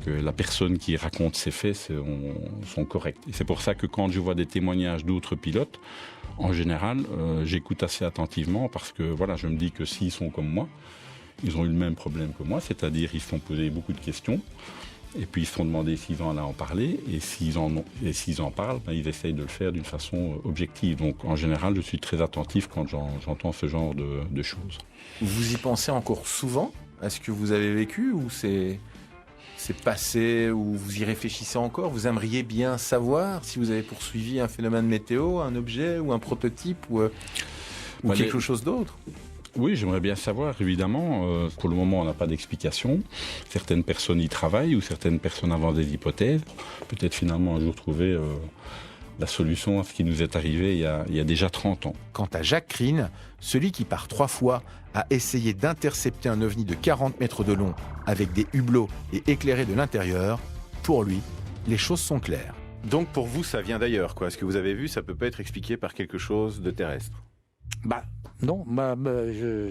M: la personne qui raconte ces faits sont corrects. Et c'est pour ça que quand je vois des témoignages d'autres pilotes, en général, j'écoute assez attentivement parce que, voilà, je me dis que s'ils sont comme moi, ils ont eu le même problème que moi, c'est-à-dire ils se sont posés beaucoup de questions et puis ils se sont demandé s'ils en allaient en parler et s'ils en parlent, ben, ils essayent de le faire d'une façon objective. Donc en général, je suis très attentif quand j'entends ce genre de choses.
I: Vous y pensez encore souvent à ce que vous avez vécu ou c'est passé ou vous y réfléchissez encore? Vous aimeriez bien savoir si vous avez poursuivi un phénomène météo, un objet ou un prototype ou quelque chose d'autre?
M: Oui, j'aimerais bien savoir, évidemment. Pour le moment, on n'a pas d'explication. Certaines personnes y travaillent ou certaines personnes avancent des hypothèses. Peut-être finalement un jour trouver la solution à ce qui nous est arrivé il y a déjà 30 ans.
I: Quant à Jacques Krien, celui qui par 3 fois a essayé d'intercepter un ovni de 40 mètres de long avec des hublots et éclairé de l'intérieur, pour lui, les choses sont claires.
B: Donc pour vous, ça vient d'ailleurs, quoi. Ce que vous avez vu, ça peut pas être expliqué par quelque chose de terrestre.
G: Non,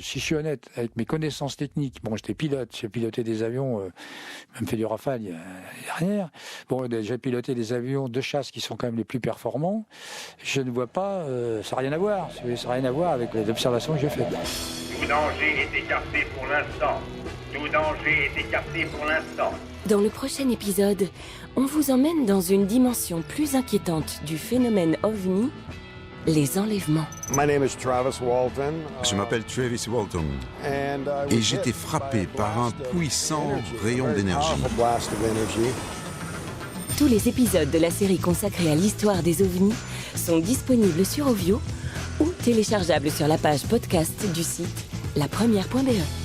G: si je suis honnête, avec mes connaissances techniques, bon, j'étais pilote, j'ai piloté des avions, même fait du Rafale l'année dernière. Bon, j'ai piloté des avions de chasse qui sont quand même les plus performants. Je ne vois pas, ça n'a rien à voir. Ça n'a rien à voir avec les observations que j'ai faites.
A: Tout danger est écarté pour l'instant. Tout danger est écarté pour l'instant.
J: Dans le prochain épisode, on vous emmène dans une dimension plus inquiétante du phénomène OVNI, les enlèvements.
C: Je m'appelle Travis Walton et j'étais frappé par un puissant rayon d'énergie.
J: Tous les épisodes de la série consacrée à l'histoire des ovnis sont disponibles sur Ovio ou téléchargeables sur la page podcast du site la première.be.